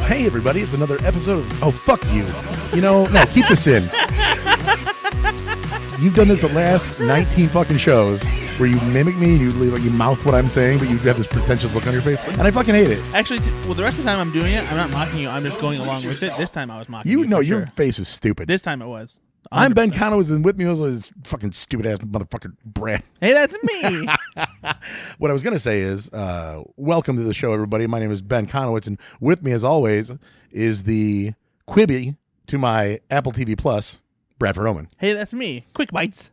Hey, everybody, it's another episode of... Oh, fuck you. You know, no, keep this in. You've done this the last 19 fucking shows where you mimic me, you mouth what I'm saying, but you have this pretentious look on your face, and I fucking hate it. Actually, the rest of the time I'm doing it, I'm not mocking you. I'm just going along with it. This time I was mocking you. No, your sure. face is stupid. This time it was. 100%. I'm Ben Konowitz, and with me was this fucking stupid-ass motherfucker Brad. Hey, that's me. What I was going to say is, welcome to the show, everybody. My name is Ben Konowitz, and with me, as always, is the Quibi to my Apple TV Plus, Bradford Oman. Hey, that's me. Quick bites.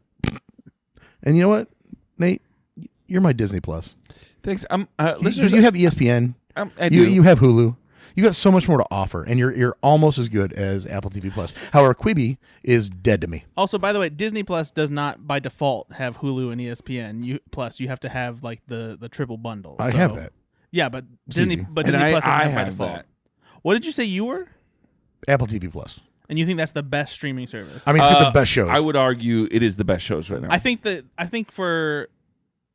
And you know what, Nate? You're my Disney Plus. Thanks. Listeners, you have ESPN. I do. You have Hulu. You got so much more to offer, and you're almost as good as Apple TV Plus. However, Quibi is dead to me. Also, by the way, Disney Plus does not by default have Hulu and ESPN. Plus, you have to have like the triple bundle. I have that. Yeah, but It's Disney easy. Plus And doesn't I have by have default. that. What did you say you were? Apple TV Plus. And you think that's the best streaming service? I mean, it's got the best shows. I would argue it is the best shows right now. I think for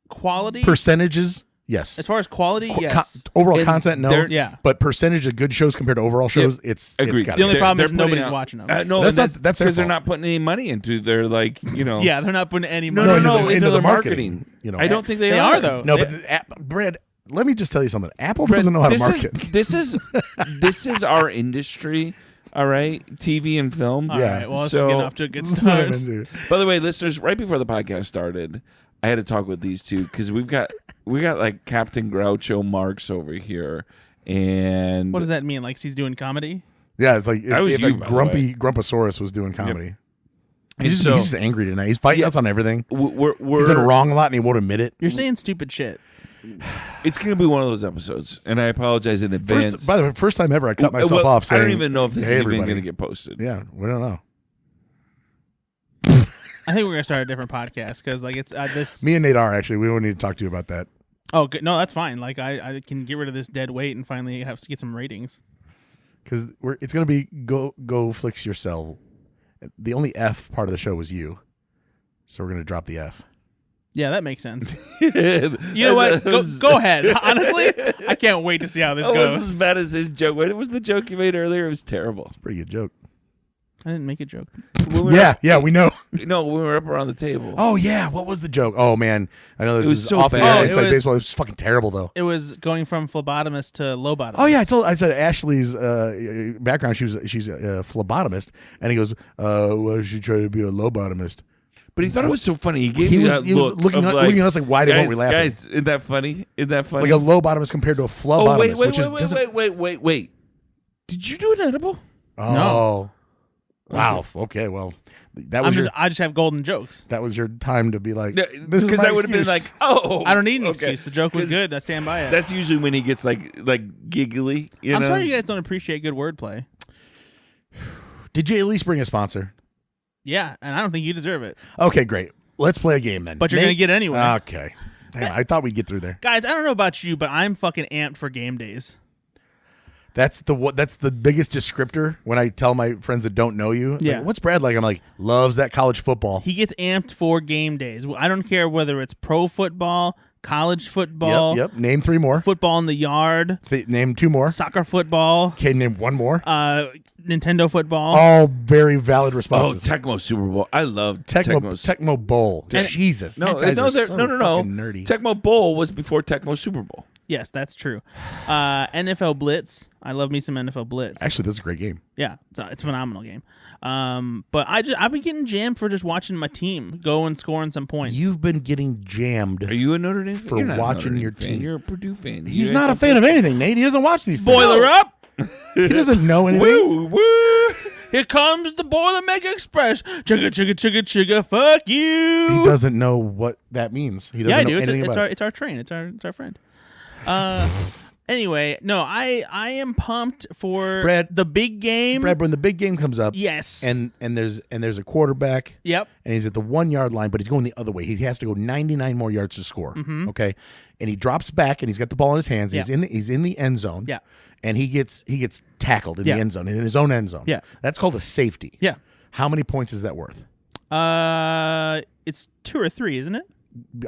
quality, Percentages, yes. as far as quality, yes. Overall And content, no. Yeah. But percentage of good shows compared to overall shows, it's Agreed. got The only problem is They're putting nobody's out- watching them. No, That's that's not- that's their because they're fault. not putting any money into their Yeah, they're not putting any No, money. into the their marketing. You know, I don't think they They are, though. No, They- but Brad, let me just tell you something. Apple doesn't know how to market. This is our industry. All right, TV and film. All Yeah. right, well, let's So- get off to a good That's what I'm start. into. By the way, listeners, right before the podcast started, I had to talk with these two because we got like Captain Groucho Marx over here, and What does that mean? Like he's doing comedy? Yeah, it's like That was if you, a by the grumpy Grumposaurus was doing comedy. And He's so- just angry tonight. He's fighting us on everything. we're He's been wrong a lot, and he won't admit it. You're saying stupid shit. It's going to be one of those episodes, and I apologize in advance. By the way, first time ever I cut myself Well, off saying, I don't even know if this "Hey, is even everybody." going to get posted. Yeah, we don't know. I think we're gonna start a different podcast because like it's this. Me and Nate are actually. We don't need to talk to you about that. Oh good. No, that's fine. Like I can get rid of this dead weight and finally get some ratings. Because it's going to be go Flix yourself. The only F part of the show was you. So we're going to drop the F. Yeah, that makes sense. You know what? Go ahead. Honestly, I can't wait to see how this It goes. was as bad as his joke. What was the joke you made earlier? It was terrible. It's a pretty good joke. I didn't make a joke. Yeah, we know. No, we were up around the table. Oh, yeah. What was the joke? Oh, man. I know this It was is so off bad. the air Oh, it inside was- baseball. It was fucking terrible, though. It was going from phlebotomist to lobotomist. Oh, yeah. I said Ashley's background. She's a phlebotomist. And he goes, why does she try to be a lobotomist? But he thought it was so funny. He gave He me was that look looking of at us like, why guys, won't we laugh? Guys, isn't that funny? Isn't that funny? Like a lobotomist compared to a phlebotomist. Oh, wait, which is, doesn't- wait. Did you do an edible? Oh. No. Wow. Okay, well, that was I just have golden jokes. that was your time to be like, Because this is my that would have been excuse. like, oh. I don't need an okay. excuse. The joke was 'Cause good. I stand by it. That's usually when he gets like giggly. You I'm know? sorry you guys don't appreciate good wordplay. Did you at least bring a sponsor? Yeah, and I don't think you deserve it. Okay, great. Let's play a game then. But you're Nate- gonna get it anyway. Okay. Hang on, I thought we'd get through there. Guys, I don't know about you, but I'm fucking amped for game days. That's the biggest descriptor when I tell my friends that don't know you. Yeah. Like, what's Brad like? I'm like, loves that college football. He gets amped for game days. I don't care whether it's pro football, college football, Yep. Name 3 more. football in the yard, Name 2 more. soccer football, Okay, name 1 more. Nintendo football. All very valid Oh, responses. Tecmo Super Bowl. I love Tecmo's. Tecmo Bowl. And- Jesus. No, you guys are no, so no. fucking nerdy. Tecmo Bowl was before Tecmo Super Bowl. Yes, that's true. NFL Blitz. I love me some NFL Blitz. Actually, this is a great game. Yeah, it's a phenomenal game. But I've been getting jammed for just watching my team go and scoring some points. You've been getting jammed. Are you a Notre Dame fan? For You're not a watching Notre your Dame fan. team. You're a Purdue fan. He's not a fan of anything, Nate. He doesn't watch these things. Boiler up! He doesn't know anything. Woo, woo. Here comes the Boilermaker Express. Chugga, chugga, chugga, chugga. Fuck you. He doesn't know what that means. He doesn't Yeah, I know do. anything about it. It's our train. It's our friend. Anyway, no, I am pumped for Brad- the big game. Brad, when the big game comes up, Yes. and there's a quarterback, Yep. and he's at the 1 yard line, but he's going the other way. He has to go 99 more yards to score. Okay, and he drops back, and he's got the ball in his hands. Yeah. He's in the end zone. Yeah. and he gets tackled in Yeah. the end zone, in his own end zone. Yeah. That's called a safety. Yeah. How many points is that worth? It's 2 or 3, isn't it?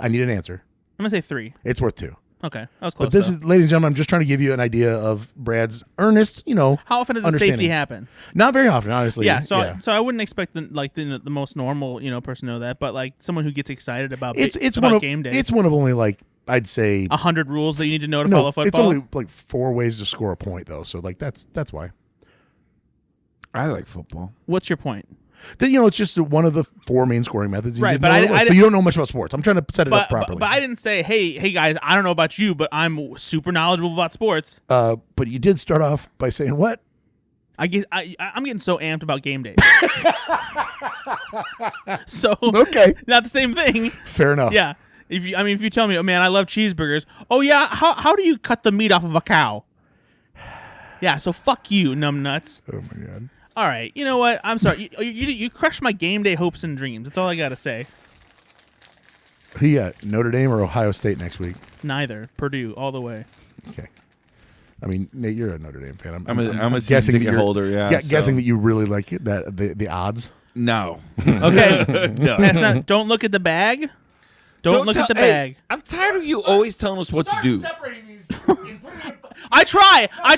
I need an answer. I'm gonna say 3. It's worth 2. Okay, that was close. But this though. is, ladies and gentlemen, I'm just trying to give you an idea of Brad's earnest, How often does a understanding. safety happen? Not very often, honestly. Yeah, so I wouldn't expect the most normal person to know that, but like someone who gets excited about it's about one of game day. It's one of only like I'd say 100 rules that you need to know to follow football. it's only like 4 ways to score a point though. So like that's why. I like football. What's your point? That it's just one of the 4 main scoring methods. You Right, didn't but know I so you don't know much about sports. I'm trying to set it up But properly. I didn't say, hey guys, I don't know about you, but I'm super knowledgeable about sports. But you did start off by saying what? I'm getting so amped about game day. So Okay, not the same thing. fair enough. Yeah. If you tell me, oh man, I love cheeseburgers. Oh yeah, how do you cut the meat off of a cow? Yeah, so fuck you, numbnuts. Oh my god. All right, you know what? I'm sorry. You crushed my game day hopes and dreams. That's all I gotta say. Who you got? Notre Dame or Ohio State next week? Neither. Purdue, all the way. Okay. I mean, Nate, you're a Notre Dame fan. I'm a guessing season that ticket you're- holder. Yeah, guessing so- that you really like it, the odds. No. Okay. No. That's not, don't look at the bag. Don't look at the bag. I'm tired of you always telling us what to do. separating these. I try. I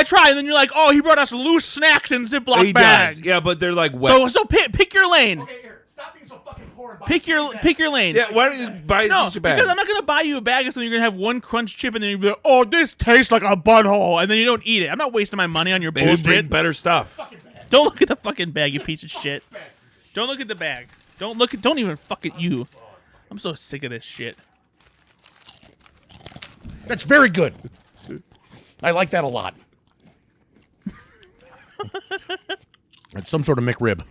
try, and then you're like, oh, he brought us loose snacks in Ziploc He bags. does. Yeah, but they're like wet. So pick your lane. Here, stop being so fucking poor. Pick your lane. Yeah, why don't you buy No, such a bag? because I'm not gonna buy you a bag of something you're gonna have one crunch chip and then you'll be like, oh, this tastes like a butthole, and then you don't eat it. I'm not wasting my money on your Maybe bring bullshit. better stuff. Don't look at the fucking bag, you piece of shit. Don't look at the bag. Don't even fuck at you. I'm so sick of this shit. That's very good. I like that a lot. It's some sort of McRib.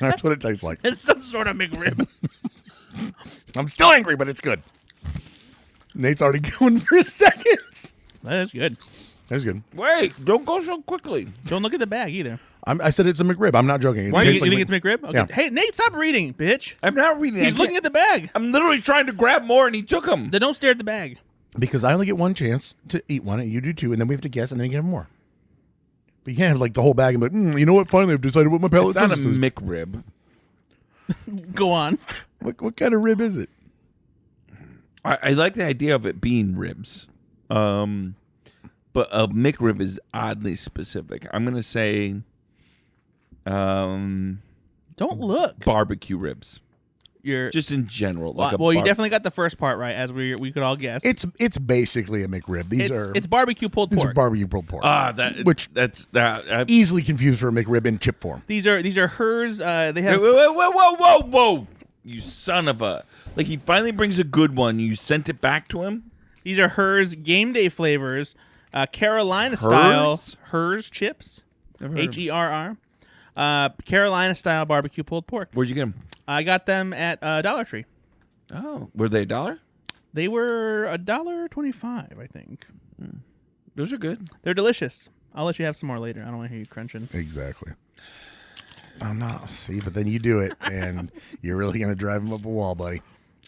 That's what it tastes like. It's some sort of McRib. I'm still angry, but it's good. Nate's already going for seconds. That is good. That was good. Wait, don't go so quickly. Don't look at the bag either. I said it's a McRib. I'm not joking. It Why you tastes like think it's McRib? Okay. Yeah. Hey, Nate, stop reading, bitch. I'm not reading. He's looking at the bag. I'm literally trying to grab more, and he took them. Then don't stare at the bag. Because I only get one chance to eat one, and you do 2, and then we have to guess, and then you get more. But you can't have like the whole bag and be like, you know what? Finally, I've decided what my palate It's not a is. McRib. Go on. What kind of rib is it? I like the idea of it being ribs, but a McRib is oddly specific. I'm gonna say, Don't look. barbecue ribs, You're just in general. well, you definitely got the first part right, as we could all guess. It's basically a McRib. It's barbecue pulled these are pork. barbecue pulled pork. that's Easily confused for a McRib in chip form. These are hers. They have whoa! You son of a! Like he finally brings a good one. You sent it back to him. these are hers game day flavors, Carolina style hers chips, Never heard of HERR, Carolina style barbecue pulled pork. Where'd you get them? I got them at Dollar Tree. Oh, were they $1? They were $1.25, I think. Those are good. They're delicious. I'll let you have some more later. I don't want to hear you crunching. Exactly. I'm not. See, but then you do it, and you're really going to drive him up a wall, buddy.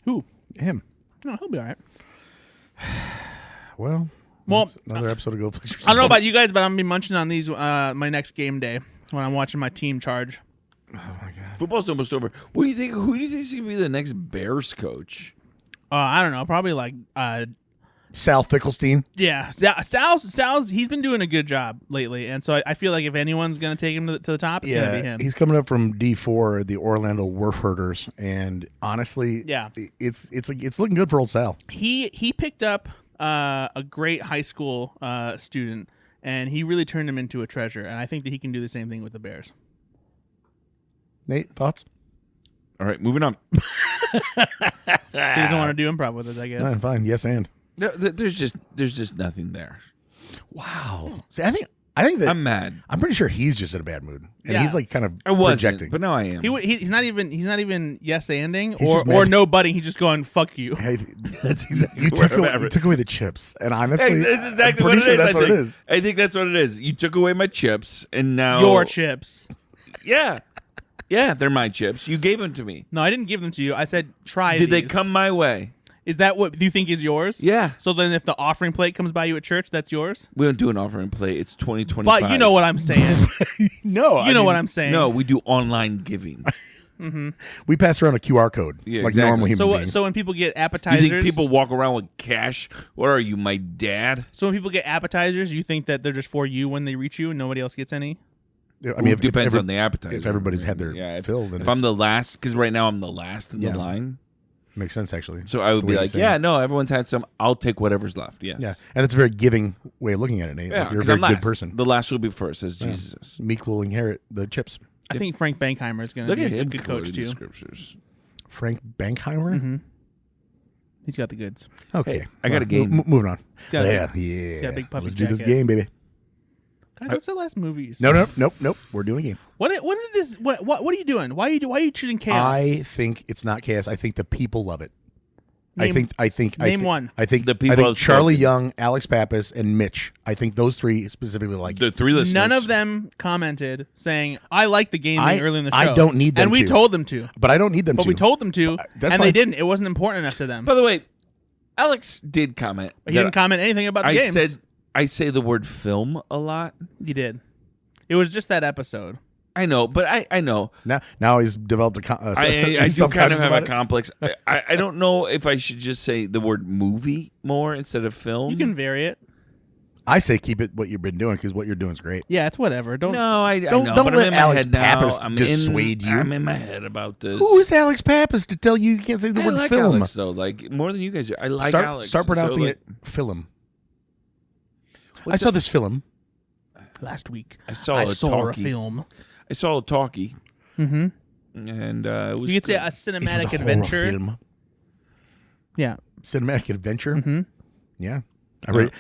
Who? Him. No, he'll be all right. Well, that's another episode of Go Flix I don't know about you guys, but I'm going to be munching on these my next game day when I'm watching my team charge. Oh, my God. Football's almost over. What do you think? Who do you think is going to be the next Bears coach? I don't know. Probably like Sal Fickelstein. yeah, Sal's he's been doing a good job lately, and so I feel like if anyone's gonna take him to the top, it's gonna be him. He's coming up from D4, the Orlando Werf Herders, and honestly, Yeah. it's looking good for old Sal. He picked up a great high school student, and he really turned him into a treasure. And I think that he can do the same thing with the Bears. Nate, thoughts? All right, moving on. He doesn't want to do improv with us, I guess. Fine. Yes, and. No, there's just nothing there. Wow. See, I think that I'm mad. I'm pretty sure he's just in a bad mood, and Yeah. he's like kind of I wasn't, projecting. but now I am. He's not even yes-anding He's just or mad. no budding. He's just going fuck you. Hey, That's exactly you where took, I'm away, at. you took away the chips, and honestly, Hey, that's exactly I'm what pretty it sure is. that's what it is. I think that's what it is. You took away my chips, and now Your chips. Yeah, they're my chips. You gave them to me. No, I didn't give them to you. I said try. Did they these. come my way? Is that what you think is yours? Yeah. So then, if the offering plate comes by you at church, that's yours. We don't do an offering plate. It's 2025. But you know what I'm saying. No, You know what I'm saying. No, we do online giving. We pass around a QR code Yeah, like exactly. normal human So beings. so when people get You appetizers, think people walk around with cash? What are you, my dad? so when people get appetizers, you think that they're just for you when they reach you and nobody else gets any? I mean, It depends on the appetizer. if everybody's had their yeah, fill, then if I'm the last, because right now I'm the last in Yeah. the line, makes sense actually. so I would The be way you like, say yeah, it. no, everyone's had some. I'll take whatever's left. Yes. Yeah, and it's a very giving way of looking at it, Nate. Yeah, Like, you're a 'cause very I'm good last. person. The last will be first, as Jesus. Meek will inherit the chips. I think Frank Bankheimer is going to Look be at a him good coach quoting the too. scriptures. Frank Bankheimer. He's got the goods. Okay, Hey, I got a game. Moving on. He's got a- Yeah, he's got a big puffy Let's do this jacket. game, baby. Guys, what's the last movies? Nope. We're doing a game. What did this? What are you doing? Why are you choosing chaos? I think it's not chaos. I think the people love it. Name- I think name one. I think The people I think have Charlie spoken. Young, Alex Pappas, and Mitch. I think those three specifically like it. The three listeners. None of them commented saying I like the game I- early in the show. I don't need them and we to. told them to, But I don't need them but to. we told them to, that's and why- they didn't. It wasn't important enough to them. By the way, Alex did comment. But he didn't comment anything about the I games. said I say the word film a lot. He did. It was just that episode. I know, but I know. Now he's developed a. I he's do kind of self-conscious have a about it. complex. I don't know if I should just say the word movie more instead of film. You can vary it. I say keep it what you've been doing because what you're doing is great. Yeah, it's whatever. Don't. No, I Don't- know, don't but let I'm in my Alex head now. Pappas I'm dissuade you. I'm in my head about this. Who is Alex Pappas to tell you can't say the I word like film? Alex though, like more than you guys do. I like start Alex. start pronouncing So, like, it film. I what's saw this film. Last week, I saw I a saw a talkie. film. I saw a talkie, Mm-hmm. and it was You could say good. a It was cinematic a horror adventure. film. Yeah. Cinematic adventure. Mm-hmm. Yeah,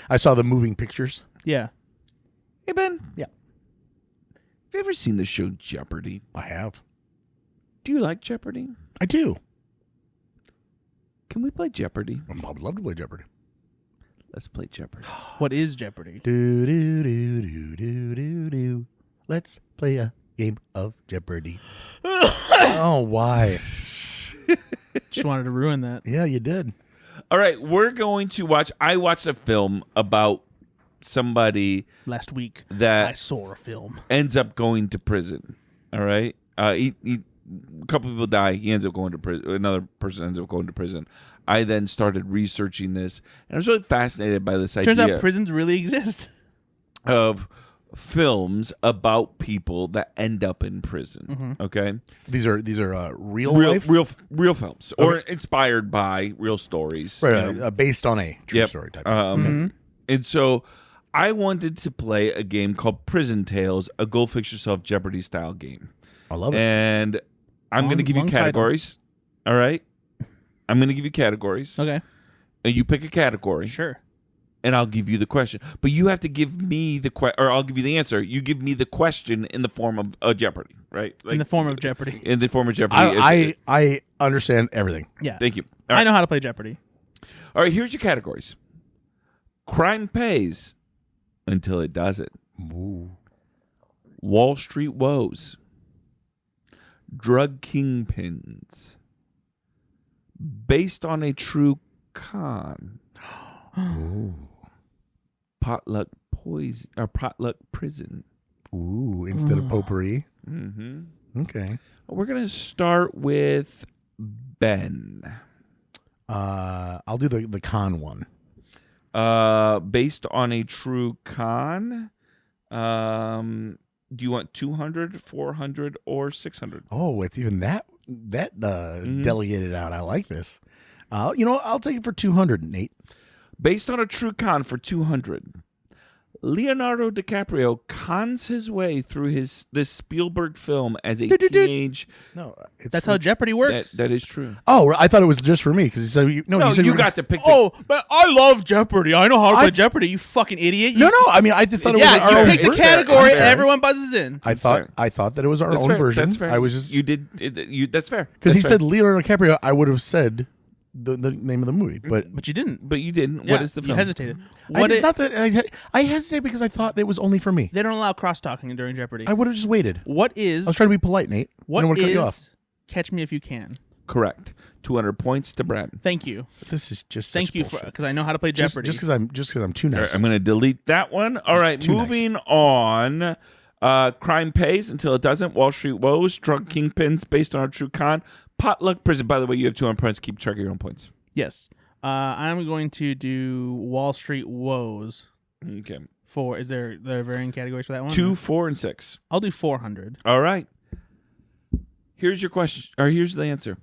I saw the moving pictures. Yeah. Hey Ben, Yeah, have you ever seen the show Jeopardy? I have. Do you like Jeopardy? I do. Can we play Jeopardy? I would love to play Jeopardy. Let's play Jeopardy. What is Jeopardy? Do do do do do do do. Let's play a game of Jeopardy. Oh, why? Just wanted to ruin that. Yeah, you did. All right, we're going to watch. I watched a film about somebody Last week, I that saw a film. ends up going to prison. All right, a couple people die. He ends up going to prison. Another person ends up going to prison. I then started researching this, and I was really fascinated by this Turns idea out prisons really exist. of films about people that end up in prison. Okay, These are real life, real films, or inspired by real stories. right, you know? based on a true Yep. story type. And so I wanted to play a game called Prison Tales, a Go Fix Yourself Jeopardy style game. I love it. And I'm going to give you long title. categories. All right? I'm going to give you categories. Okay. And you pick a category. Sure. And I'll give you the question. But you have to give me the or I'll give you the answer. You give me the question in the form of a Jeopardy, right? Like, In the form of Jeopardy. In the form of Jeopardy. I understand everything. Yeah. Thank you. All I right. know how to play Jeopardy. All right, here's your categories. Crime pays until it doesn't. Ooh. Wall Street woes. Drug kingpins. Based on a true con. Ooh. Potluck poison or potluck prison. Ooh, instead of potpourri. Mm-hmm. Okay. We're gonna start with Ben. I'll do the con one. Based on a true con. Do you want 200, 400, or 600? Oh, it's even that delegated out. I like this. I'll take it for 200, Nate. Based on a true con for 200, Leonardo DiCaprio cons his way through this Spielberg film as a teenage. No, it's That's how Jeopardy works. That is true. Oh, I thought it was just for me because you said you No, said you were got gonna- to pick. The, Oh, but I love Jeopardy. I know how to play Jeopardy. You fucking idiot. You, No, I mean I just thought it was Yeah, our you own pick the version. category I'm and sorry. everyone buzzes in. I thought that it was our that's own fair. version. That's fair. I was just you did. That's fair. because he That's said fair. Leonardo DiCaprio. I would have said the name of the movie, but But you didn't. But you didn't. Yeah, What is the you film? hesitated. it's not that I hesitated because I thought it was only for me. They don't allow cross talking during Jeopardy. I would have just waited. What is? I was trying to be polite, Nate. I what don't want to cut you off. is? Catch Me If You Can. Correct. 200 points to Brad. Thank you. This is just Thank such you for bullshit. because I know how to play just Jeopardy. because I'm too All nice. right, I'm going to delete that one. All right, Too moving on. Crime Pays Until It Doesn't. Wall Street Woes. Drug Kingpins Based on a True Con. Potluck Prison. By the way, you have 200 points. Keep track of your own points. Yes. I'm going to do Wall Street Woes. Okay. Is there varying categories for that one? 2, 4, and 6. I'll do 400. All right. Here's your question, or here's the answer.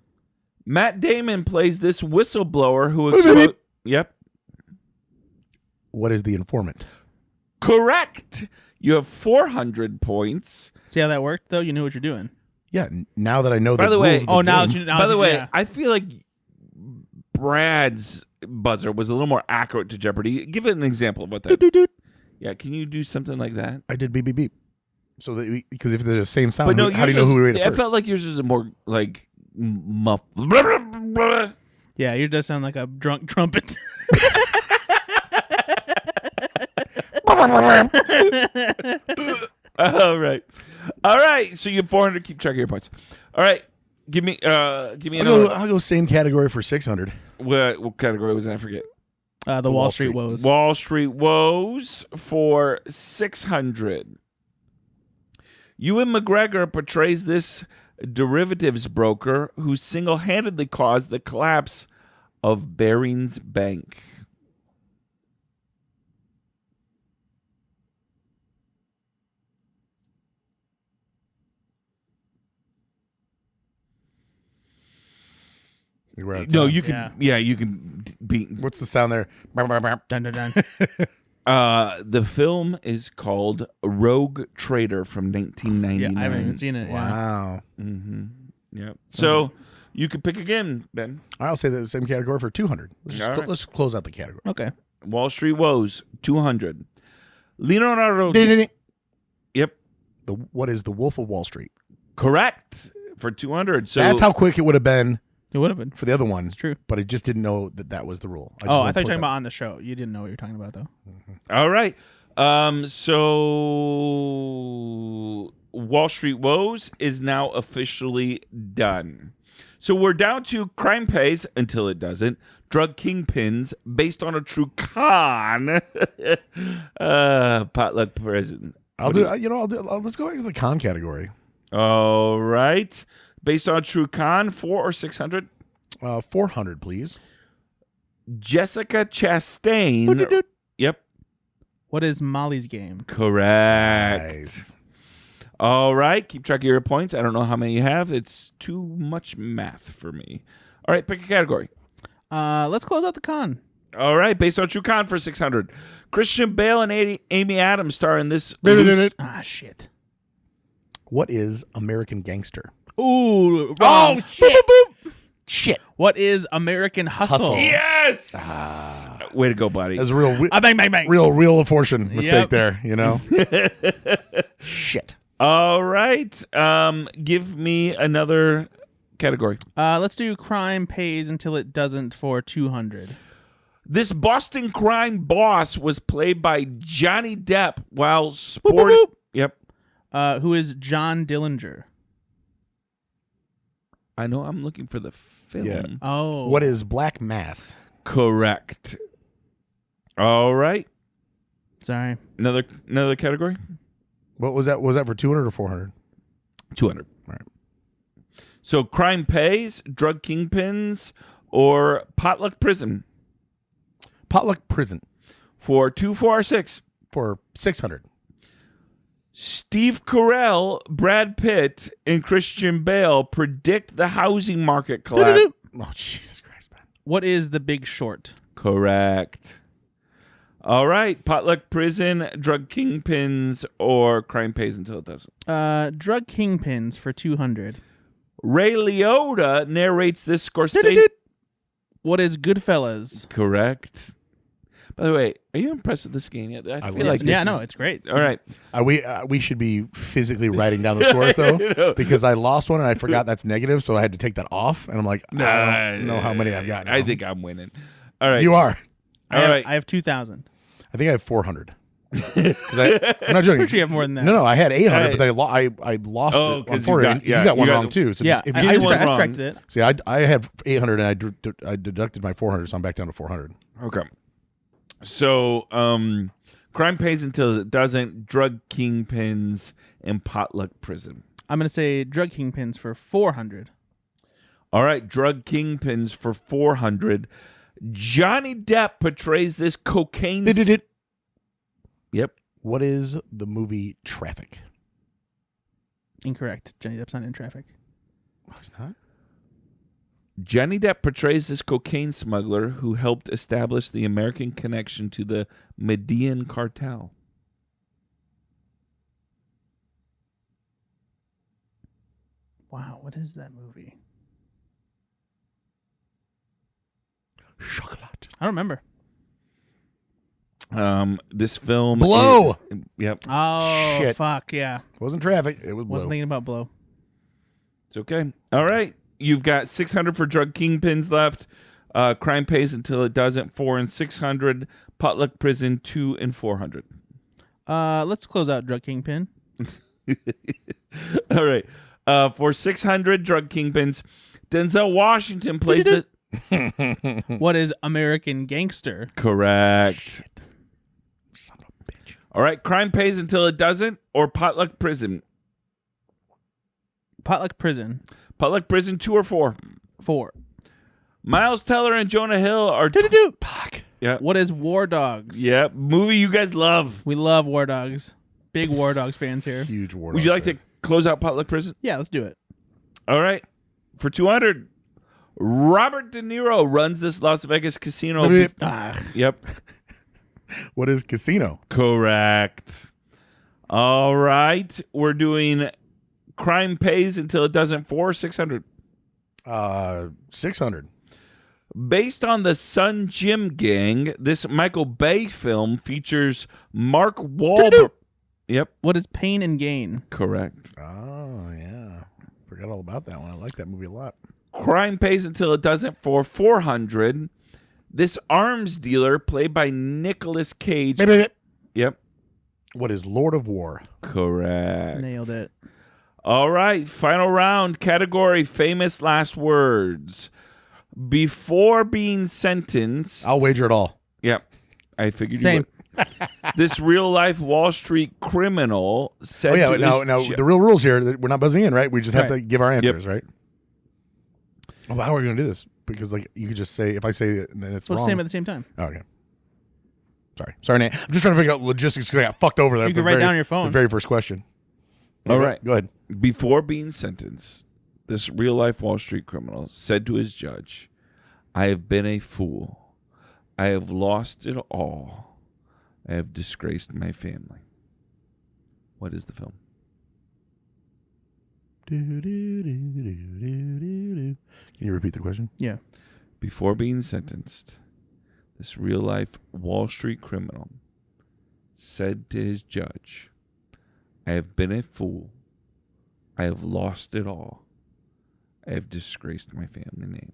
Matt Damon plays this whistleblower who exposed. Yep. What is the informant? Correct. You have 400 points. See how that worked, though? You knew what you're doing. Yeah. Now that I know By the the way- rules of the Oh, now game- that you know. By the way, yeah. I feel like Brad's buzzer was a little more accurate to Jeopardy. Give it an example of what that. Doot, doot, doot. Yeah, can you do something like that? I did beep beep beep. So that because if they're the same sound, But no, how do you know yours who is- read it I first? felt like yours is a more like muff. Yeah, yours does sound like a drunk trumpet. All right. So you have 400. Keep track of your points. All right, give me another. I'll go same category for 600. What category was it? I forget. The Wall Street Woes. Wall Street Woes for 600. Ewan McGregor portrays this derivatives broker who single-handedly caused the collapse of Barings Bank. We're out of No, time. you can. Yeah, you can be. What's the sound there? Dun, dun, dun. The film is called Rogue Trader from 1999. Yeah, I haven't even seen it. Yeah. Wow. Mm-hmm. Yep. So you can pick again, Ben. I'll say the same category for 200. All right. Let's close out the category. Okay. Wall Street Woes 200. Leonardo. Yep. What is the Wolf of Wall Street? Correct for 200. So That's how quick it would have been It would have been. for the other one. It's true. But I just didn't know that was the rule. I thought you were talking about on the show. You didn't know what you were talking about, though. All right. So Wall Street Woes is now officially done. So we're down to Crime Pays Until It Doesn't, Drug Kingpins Based on a True Con, Potluck Prison. Let's go back to the con category. All right. Based on a True Con, 4 or 600? 400, please. Jessica Chastain. Doot-doot-doot. Yep. What is Molly's Game? Correct. Nice. All right. Keep track of your points. I don't know how many you have. It's too much math for me. All right. Pick a category. Let's close out the con. All right. Based on True Con for 600. Christian Bale and Amy Adams star in this. Shit. What is American Gangster? Ooh. Wrong. Oh, shit. Boop, boop, boop. Shit. What is American Hustle? Hustle. Yes. Way to go, buddy. That's a real, Bang, bang, bang. real apportion mistake Yep. there, you know? Shit. All right. Give me another category. Let's do Crime Pays Until It Doesn't for 200. This Boston crime boss was played by Johnny Depp while sporting. boop. Yep. Who is John Dillinger? I know. I'm looking for the film. Yeah. Oh. What is Black Mass? Correct. All right. Sorry. Another category. What was that? Was that for 200 or 400? 200. All right. So Crime Pays, Drug Kingpins, or Potluck Prison Potluck Prison for 2, 4, or 6. for 600. Steve Carell, Brad Pitt, and Christian Bale predict the housing market collapse. Doo-doo-doo. Oh, Jesus Christ, man. What is The Big Short? Correct. All right. Potluck Prison, Drug Kingpins, or Crime Pays Until It Doesn't. Drug Kingpins for 200. Ray Liotta narrates this Scorsese. Doo-doo-doo. What is Goodfellas? Correct. By the way, are you impressed with this game yet? I feel love like this. Yeah, this no, is- it's great. All right. We should be physically writing down the scores, though, No. because I lost one and I forgot that's negative, so I had to take that off. And I'm like, I don't know how many I've got now. I think I'm winning. All right. You are. All right. I have 2,000. I think I have 400. 'Cause I'm not joking. Pretty sure you have more than that. No, I had 800, Right. but I lost Oh, it 'cause on you 400. got- yeah, you got one you got- wrong, too. So Yeah, if I you, one wrong. tracked it. see, I had 800, and I deducted my 400, so I'm back down to 400. Okay. So, Crime pays until it doesn't. Drug kingpins and potluck prison. I'm going to say drug kingpins for 400. All right, drug kingpins for 400. Johnny Depp portrays this cocaine. Yep. What is the movie Traffic? Incorrect. Johnny Depp's not in Traffic. Oh, he's not? Johnny Depp portrays this cocaine smuggler who helped establish the American connection to the Medellin cartel. Wow, what is that movie? Chocolat. I don't remember. This film. Blow! Yep. Oh, Shit. fuck, yeah. It wasn't Traffic. It was Blow. Wasn't thinking about Blow. It's okay. All right. You've got 600 for drug kingpins left. Crime pays until it doesn't. 4 and 600. Potluck prison 2 and 400. Let's close out drug kingpin. All right. For 600 drug kingpins, Denzel Washington plays the. What is American Gangster? Correct. Shit. Son of a bitch. All right. Crime pays until it doesn't, or potluck prison. Potluck Prison. Potluck prison 2 or 4. 4. Miles Teller and Jonah Hill are. Fuck. Yeah. What is War Dogs? Yeah. Movie you guys love. We love War Dogs. Big War Dogs fans here. Huge war. Would you like to close out potluck prison? Yeah, let's do it. All right. For 200, Robert De Niro runs this Las Vegas casino. Yep. What is Casino? Correct. All right. We're doing crime pays until it doesn't. 4 or 600. 600. Based on the Sun Gym Gang, this Michael Bay film features Mark Wahlberg. Yep. What is Pain and Gain? Correct. Oh, yeah. Forgot all about that one. I like that movie a lot. Crime pays until it doesn't. For 400. This arms dealer, played by Nicolas Cage. Yep. What is Lord of War? Correct. Nailed it. All right. Final round. Category famous last words. Before being sentenced. I'll wager it all. Yep. I figured Same. you would. This real life Wall Street criminal said. Oh, yeah. to No, his the real rules here, that we're not buzzing in, right? We just have Right. to give our answers, right? Oh, how are we going to do this? Because, like, you could just say, if I say it, then it's Let's wrong. say them at the same time. Oh, okay. Sorry, Nate. I'm just trying to figure out logistics because I got fucked over there. You at can the write very- down on your phone. The very first question. All Okay, right. Go ahead. Before being sentenced, this real life Wall Street criminal said to his judge, "I have been a fool. I have lost it all. I have disgraced my family." What is the film? Can you repeat the question? Yeah. Before being sentenced, this real life Wall Street criminal said to his judge, "I have been a fool. I have lost it all. I have disgraced my family name."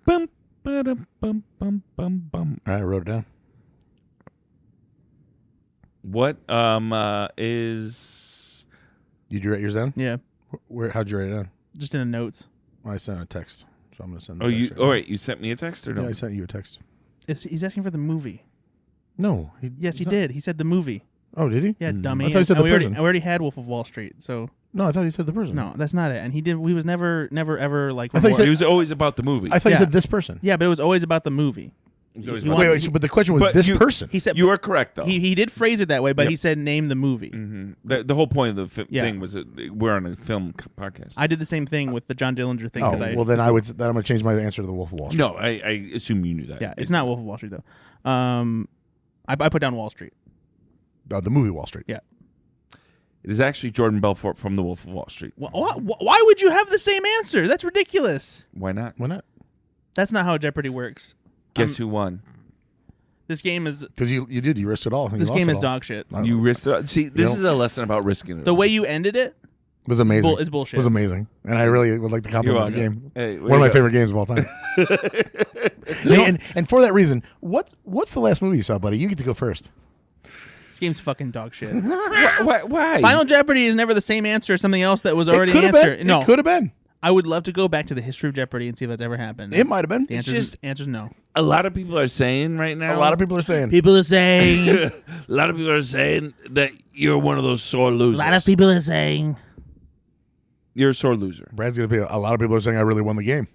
Bum, ba-dum, bum, bum, bum, bum. All right, I wrote it down. What is Did you write yours down? Yeah. How'd you write it down? Just in the notes. Well, I sent a text, so I'm going to send. Oh, you all right, you sent me a text or no? Yeah, I sent you a text. He's asking for the movie. No. Yes, he did. He said the movie. Oh, did he? Yeah, dummy. I thought he said And the person. we already had Wolf of Wall Street, so No, I thought he said the person. no, that's not it. And he was never ever like. I thought he reward- It was always about the movie. I thought Yeah. he said this person. yeah, but it was always about the movie. It was always you about- want- Wait, so, but the question was But this you- person. He said You are correct though. he did phrase it that way, but Yep. he said name the movie. Mhm. The whole point of the Yeah. thing was that we're on a film podcast. I did the same thing with the John Dillinger thing. Oh, 'cause I, well, then I'm going to change my answer to the Wolf of Wall Street. No, I assume you knew that. yeah, it's not Wolf of Wall Street though. I put down Wall Street. The movie Wall Street. Yeah. It is actually Jordan Belfort from The Wolf of Wall Street. Why would you have the same answer? That's ridiculous. Why not? Why not? That's not how Jeopardy works. Guess who won? This game is Because you did. You risked it all. and you this lost game it is all. dog shit. I don't You know. risked it. See, this You is a lesson about risking it. The way you ended it It was amazing. is bullshit. It was amazing. And I really would like to compliment the game. Hey, One of my favorite games of all time. and for that reason, what's the last movie you saw, buddy? You get to go first. This game's fucking dog shit. Why? Final Jeopardy is never the same answer as something else that was It already could have answered. been. No, It could have been. I would love to go back to the history of Jeopardy and see if that's ever happened. It might have been. The answer's no. A lot of people are saying right now. A lot of people are saying. People are saying. A lot of people are saying that you're one of those sore losers. A lot of people are saying. You're a sore loser. Brad's going to be. A lot of people are saying I really won the game.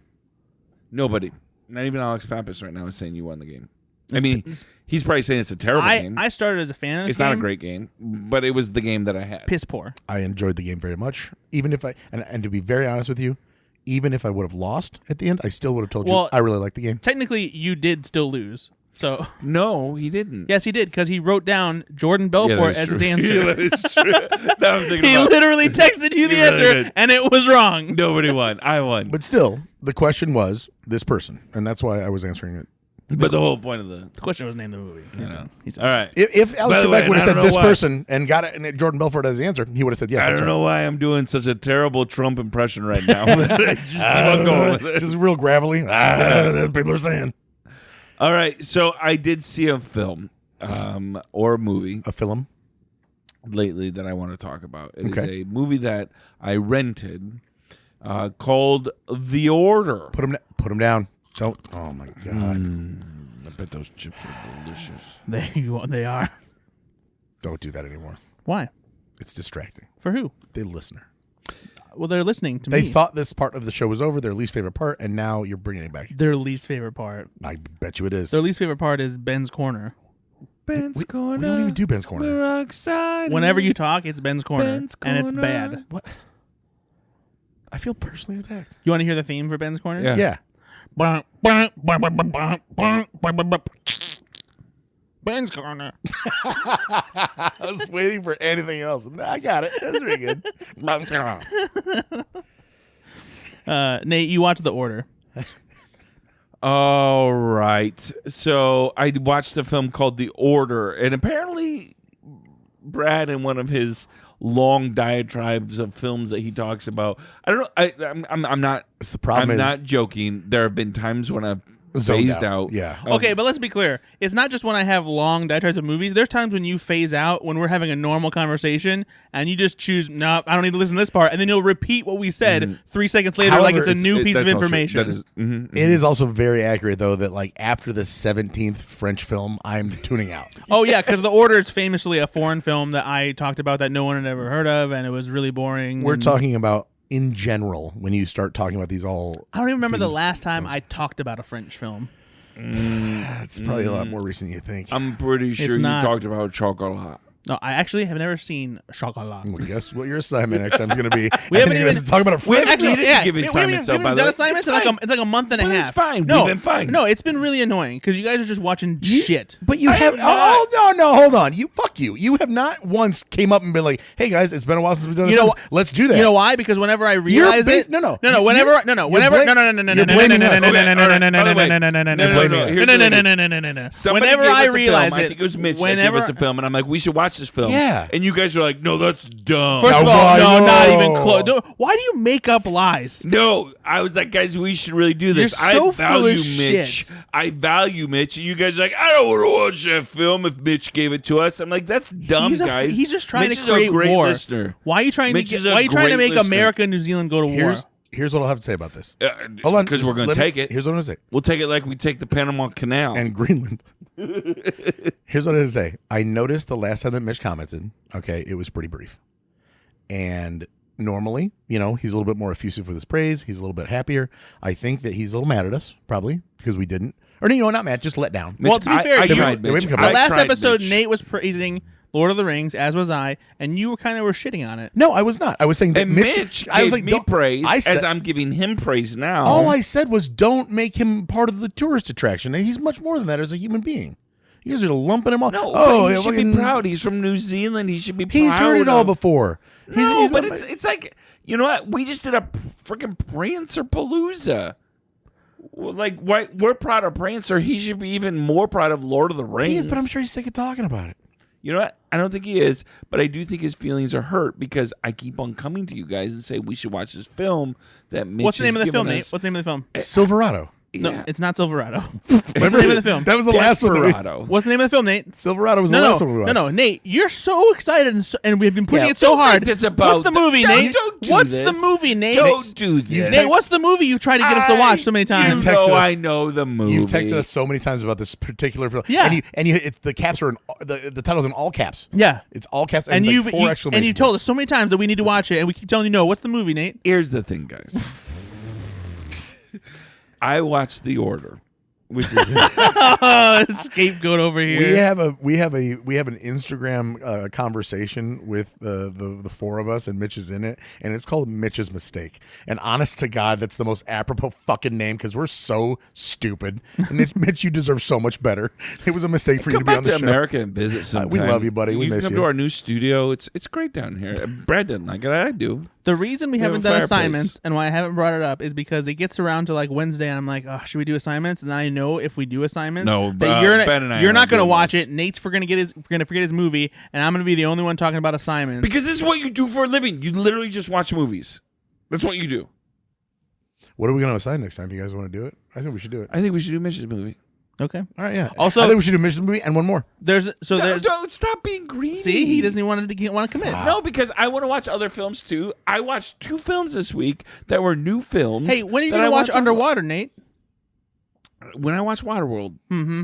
Nobody. Not even Alex Pappas right now is saying you won the game. I mean, he's probably saying it's a terrible game. I started as a fan of this It's game. not a great game, but it was the game that I had. Piss poor. I enjoyed the game very much. Even if I and to be very honest with you, even if I would have lost at the end, I still would have told you I really like the game. Technically, you did still lose. So No, he didn't. yes, he did because he wrote down Jordan Belfort as his answer. Yeah, that is true. That was thinking He about. literally texted you the He really answer, did. and it was wrong. Nobody won. I won. But still, the question was this person, and that's why I was answering it. But the whole point of the. The question was named the movie. He said, All right. If Alex By the way, Trebek would have I don't said know this why. person and got it, and Jordan Belfort as the answer, he would have said yes. I that's don't know why I'm doing such a terrible Trump impression right now. Just keep on going with it. Just real gravelly. That's people are saying. All right. So I did see a film or a movie A film. lately that I want to talk about. It is Okay. a movie that I rented called The Order. Put him down. Don't. Oh my god. I bet those chips are delicious. they are. Don't do that anymore. Why? It's distracting. For who? The listener. Well, they're listening to They me. thought this part of the show was over, their least favorite part, and now you're bringing it back. Their least favorite part. I bet you it is. Their least favorite part is Ben's Corner. Ben's We Corner. don't even do Ben's Corner. We're excited. Whenever you talk, it's Ben's Corner, Ben's and it's Corner. bad. What? I feel personally attacked. You want to hear the theme for Ben's Corner? Yeah. Yeah. Ben's Corner. I was waiting for anything else. I got it. That's very good. Nate, you watch The Order. All right. So I watched a film called The Order, and apparently Brad, in one of his long diatribes of films that he talks about, I don't know. I'm not. The problem I'm is not joking. There have been times when I've zoned phased out. Yeah. Okay, but let's be clear. It's not just when I have long diatribes of movies. There's times when you phase out when we're having a normal conversation and you just choose, no, I don't need to listen to this part. And then you'll repeat what we said 3 seconds later like However, it's a new piece of That's also- information. that is- mhm, mhm. It is also very accurate, though, that like after the 17th French film, I'm tuning out. Oh, yeah, because The Order is famously a foreign film that I talked about that no one had ever heard of, and it was really boring. We're and talking about in general when you start talking about these all. I don't even remember the themes. last time I talked about a French film. It's probably a lot more recent than you think. I'm pretty sure you not. talked about chocolate. No, I actually have never seen Chocolat. Well, guess what your assignment next time is going to be? We I haven't think you're even- gonna talk about a French Actually, didn't yeah, give we haven't assignments out, by the done way. assignments It's in like a month and a But half. it's fine. No, We've been fine. No, it's been really annoying because you guys are just watching shit. But you have no, hold on. You have not once came up and been like, "Hey guys, it's been a while since we've done You know this. Let's do that." You know why? Because whenever I realize based- it, no. no, You're- whenever, you're- no, you're whenever, blaming- no, no, no, no, you're no, no, blaming no, no, us. no, Okay, no, no, all right, no, no, by the no, way, no, no, no, no, no, no, no, no, no, no, here's no, what no, it no, is. no, no, no, no, no. Somebody Whenever gave us I a film. realize I think it was Mitch that gave whenever us a film, and I'm like, we should watch this film. Yeah. And you guys are like, no, that's dumb. First of Now, all, why? no, not even Whoa. close. Why do you make up lies? No, I was like, guys, we should really do this. You're so I value full of Mitch. shit. I value Mitch. And you guys are like, I don't want to watch that film if Mitch gave it to us. I'm like, that's dumb, guys. He's just trying Mitch to is a create great war. listener. Why are you trying Mitch to is get, a why are you trying to great make listener. America and New Zealand go to war? Here's what I'll have to say about this. Hold on, Because we're going to let me- take it. Here's what I'm going to say. We'll take it like we take the Panama Canal. And Greenland. Here's what I'm going to say. I noticed the last time that Mitch commented, okay, it was pretty brief. And normally, he's a little bit more effusive with his praise. He's a little bit happier. I think that he's a little mad at us, probably, because we didn't. Or, not mad, just let down. Well, to be fair, I you- tried, the way Mitch. we come The I last tried, episode, Mitch. Nate was praising Lord of the Rings, as was I, and you were shitting on it. No, I was not. I was saying that And Mitch I was gave like, me don't- praise I said, as I'm giving him praise now. all I said was don't make him part of the tourist attraction. He's much more than that as a human being. You guys are lumping him all. No, oh, but he yeah, should be fucking- proud. He's from New Zealand. He should be proud. He's heard it all of- before. No, but it's like, you know what? We just did a freaking Prancer Palooza. Like, why we're proud of Prancer. He should be even more proud of Lord of the Rings. He is, but I'm sure he's sick of talking about it. You know what? I don't think he is, but I do think his feelings are hurt because I keep on coming to you guys and say we should watch this film that Mitch What's the name has of the film, given Nate? us. What's the name of the film? Silverado. No, it's not Silverado. What's the name of the film? That was the last one. Desperado. What's the name of the film, Nate? Silverado was the last one we watched. No, Nate, you're so excited, and we've been pushing it so Don't make hard. this about What's the movie, Nate? Don't do What's this. the movie, Nate? Don't do this. Nate, what's the movie you've tried to get us to watch so many times? You texted know us. I know the movie. You've texted us so many times about this particular film. Yeah. And you it's the caps are in the title's in all caps. Yeah. It's all caps And like you four exclamation and you told points. us so many times that we need to watch it, and we keep telling you no. What's the movie, Nate? Here's the thing, guys. I watched The Order, which is Scapegoat over here. We have an Instagram conversation with the four of us, and Mitch is in it, and it's called Mitch's Mistake. And honest to God, that's the most apropos fucking name because we're so stupid. And Mitch, you deserve so much better. It was a mistake for you to come be back on the to show. America and visit sometime. We love you, buddy. We you miss come you. to our new studio. It's great down here. Brad didn't like it. I do. The reason we have haven't a done fireplace. assignments and why I haven't brought it up is because it gets around to like Wednesday, and I'm like, oh, should we do assignments? And I know if we do assignments, No, that Ben and I you're are not going to doing watch those. it. Nate's forget his movie, and I'm going to be the only one talking about assignments. Because this is what you do for a living. You literally just watch movies. That's what you do. What are we going to assign next time? Do you guys want to do it? I think we should do it. I think we should do Mitch's movie. Okay. All right, yeah. Also- I think we should do Mission Movie and one more. There's Don't stop being greedy. see, he doesn't want to commit. No, because I want to watch other films too. I watched 2 films this week that were new films. Hey, when are you that going I to wanna watch talk Underwater, Nate? about. When I watch Waterworld, Mm-hmm.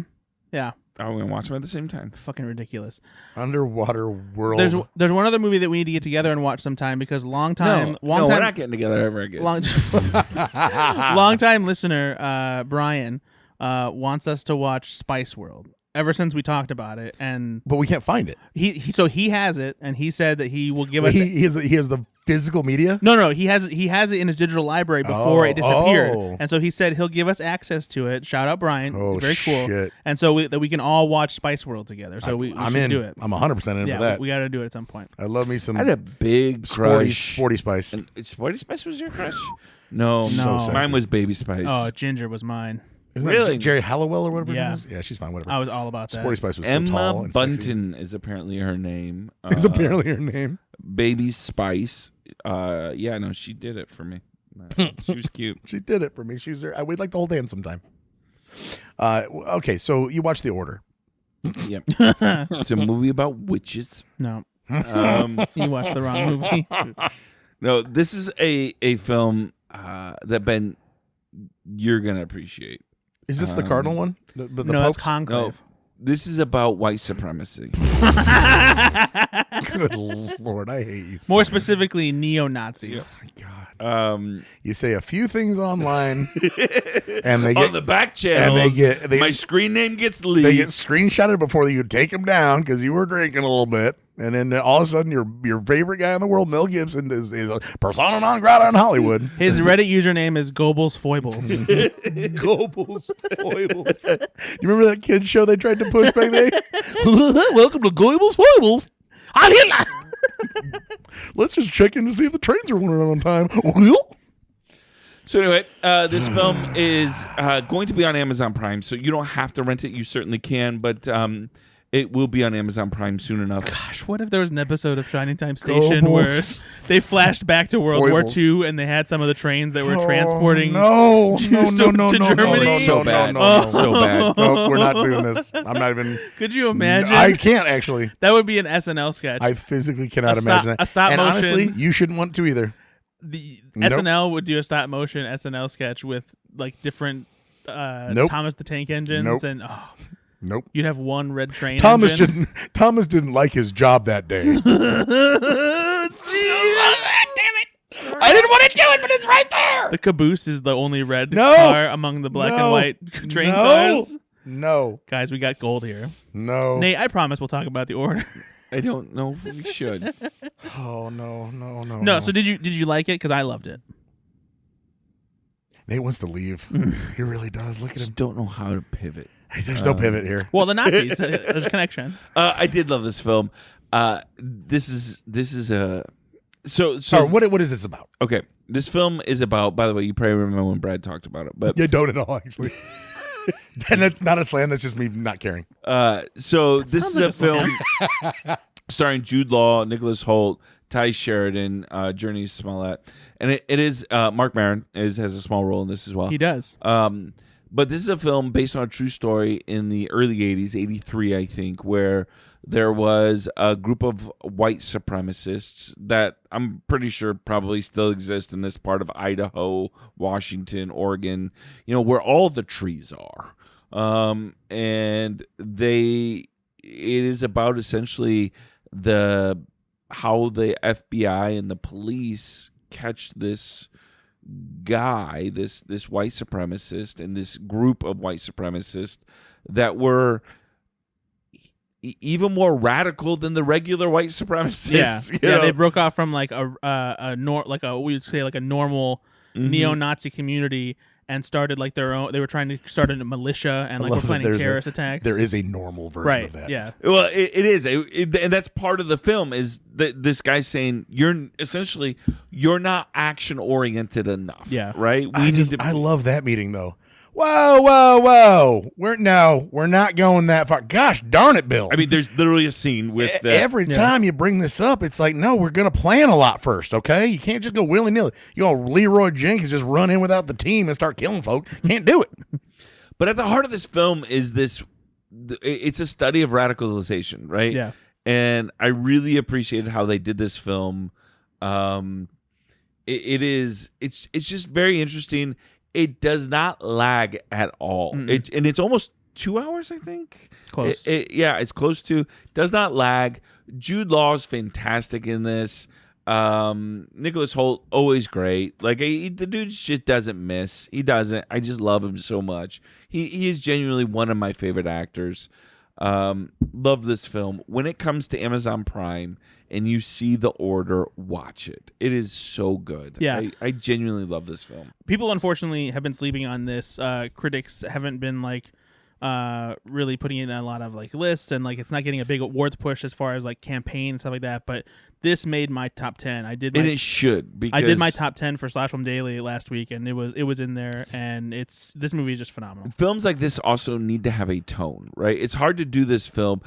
Yeah. I'm going to watch them at the same time. Fucking ridiculous. Underwater World. There's one other movie that we need to get together and watch sometime because long No, time we're not getting together ever again. long time listener Brian wants us to watch Spice World ever since we talked about it, and But we can't find it. he has it, and he said that he will give us. He has the physical media. No, he has it in his digital library before it disappeared, Oh. and so he said he'll give us access to it. Shout out Brian, Oh, very cool, shit. and so that we can all watch Spice World together. So we I'm should in. do it. I'm 100% in Yeah, for that. we got to do it at some point. I love me some I had a big crush. sporty spice. And Sporty Spice was your crush? No, No. So mine sexy. was Baby Spice. Oh, Ginger was mine. Isn't really? that Jerry Halliwell or whatever? her Yeah. name is? Yeah, she's fine. Whatever. I was all about that. Sporty Spice was so Emma tall and sexy. Bunton is apparently her name. Is apparently her name. Baby Spice. Yeah, no, she did it for me. She was cute. She did it for me. She was there. We'd like to hold hands sometime. Okay, so you watch The Order. Yep. It's a movie about witches. No, You you watched the wrong movie. No, this is a film that Ben, you're gonna appreciate. Is this the Cardinal one? The no, that's Popes? Conclave. No, this is about white supremacy. Good Lord, I hate you. so More much. specifically, neo-Nazis. God. You say a few things online, and they get On the back channels, my screen name gets leaked. they get screenshotted before you take them down because you were drinking a little bit, and then all of a sudden your favorite guy in the world, Mel Gibson, is a persona non grata in Hollywood. His Reddit username is Goebbels Foibles. Goebbels foibles. You remember that kids show they tried to push back there? Welcome to Goebbels foibles. Heil Hitler! Let's just check in to see if the trains are running on time. So anyway, this film is going to be on Amazon Prime, so you don't have to rent it. You certainly can, but it will be on Amazon Prime soon enough. Gosh, what if there was an episode of Shining Time Station Goebbels. where they flashed back to World Foibles. War II and they had some of the trains that were transporting No, Jews no, to Germany? no, So no, bad. no, no, So bad. no, we're not doing this. I'm not even. Could you imagine? I can't actually. That would be an SNL sketch. I physically cannot A stop- imagine that. a stop and motion. honestly, you shouldn't want to either. The Nope. SNL would do a stop motion SNL sketch with like different Nope. Thomas the Tank Engines Nope. and Nope. you'd have one red train Thomas engine. didn't like his job that day. Damn it! I didn't want to do it, but it's right there. The caboose is the only red No. car among the black and No. white train No. cars. No. Guys, we got gold here. No. Nate, I promise we'll talk about the order. I don't know if we should. Oh no. No, so did you like it? Because I loved it. Nate wants to leave. He really does. Look at Just him. don't know how to pivot. Hey, there's no pivot here. Well, the Nazis. There's a connection. I did love this film. This is a so Sorry, what is this about? okay. This film is about. By the way, you probably remember when Brad talked about it, but Yeah, don't at all actually. And that's not a slam. That's just me not caring. so this is sounds a like a film starring Jude Law, Nicholas Hoult, Ty Sheridan, Journey Smollett, and it is Mark Maron has a small role in this as well. He does. But this is a film based on a true story in the early 80s, 83, I think, where there was a group of white supremacists that I'm pretty sure probably still exist in this part of Idaho, Washington, Oregon, where all the trees are. And it is about essentially how the FBI and the police catch this guy, this white supremacist, and this group of white supremacists that were even more radical than the regular white supremacists. Yeah, they broke off from like we would say like a normal neo-Nazi community and started like their own. They were trying to start a militia and like were planning terrorist attacks. There is a normal version of that. Yeah. Well, it is, and that's part of the film. Is that this guy saying you're not action oriented enough? Yeah. Right. I love that meeting though. Whoa! We're not going that far. Gosh darn it, Bill! I mean, there's literally a scene with every time you bring this up, it's like, no, we're gonna plan a lot first, okay? You can't just go willy nilly. Leroy Jenkins just run in without the team and start killing folk. Can't do it. But at the heart of this film is it's a study of radicalization, right? Yeah. And I really appreciated how they did this film. It's just very interesting. It does not lag at all. And it's almost 2 hours, I think. Close. It's close to. Does not lag. Jude Law's fantastic in this. Nicholas Hoult, always great. Like the dude just doesn't miss. He doesn't. I just love him so much. He is genuinely one of my favorite actors. Love this film. When it comes to Amazon Prime and you see The Order, watch it. It is so good. Yeah. I genuinely love this film. People unfortunately have been sleeping on this. Critics haven't been like really putting it in a lot of like lists, and like it's not getting a big awards push as far as like campaign and stuff like that. But this made my top 10. And it should, because I did my top 10 for Slash Film Daily last week, and it was in there. And this movie is just phenomenal. Films like this also need to have a tone, right? It's hard to do this film.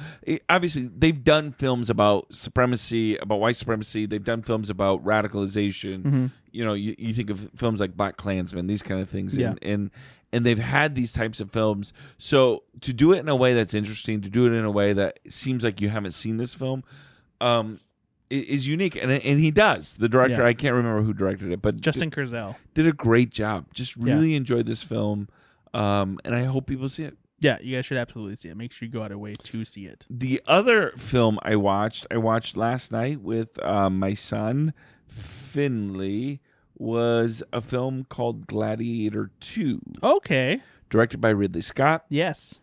Obviously, they've done films about supremacy, about white supremacy. They've done films about radicalization. You think of films like Black Klansman, these kind of things. Yeah. And they've had these types of films. So to do it in a way that's interesting, to do it in a way that seems like you haven't seen this film, is unique. And he does. The director, I can't remember who directed it, but Justin Kurzel did a great job. Just really enjoyed this film, and I hope people see it. Yeah, you guys should absolutely see it. Make sure you go out of your way to see it. The other film I watched last night with my son, Finley, was a film called Gladiator II. Okay. Directed by Ridley Scott. Yes.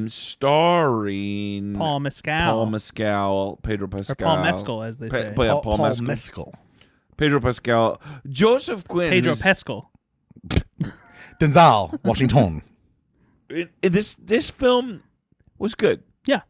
Starring Paul Mescal, Pedro Pascal. or Paul Mescal, as they say. Paul Mescal. Pedro Pascal. Joseph Quinn. Pedro Pescal. Denzel Washington. This film was good. Yeah.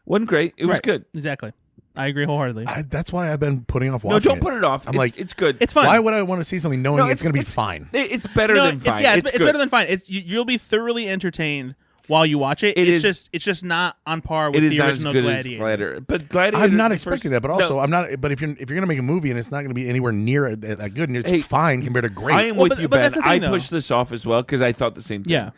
Wasn't great. It was good. Exactly. I agree wholeheartely. That's why I've been putting off watching No, don't it. put it off. It's good. It's fun. Why would I want to see something knowing it's going to be fine? It's better than fine. It's better than fine. You'll be thoroughly entertained while you watch it. It's just not on par with the original Gladiator. But Gladiator, I'm not expecting that, but also I'm not. But if you're going to make a movie and it's not going to be anywhere near that good, and it's fine compared to great. I am with you, Ben. I pushed this off as well because I thought the same thing. Yeah.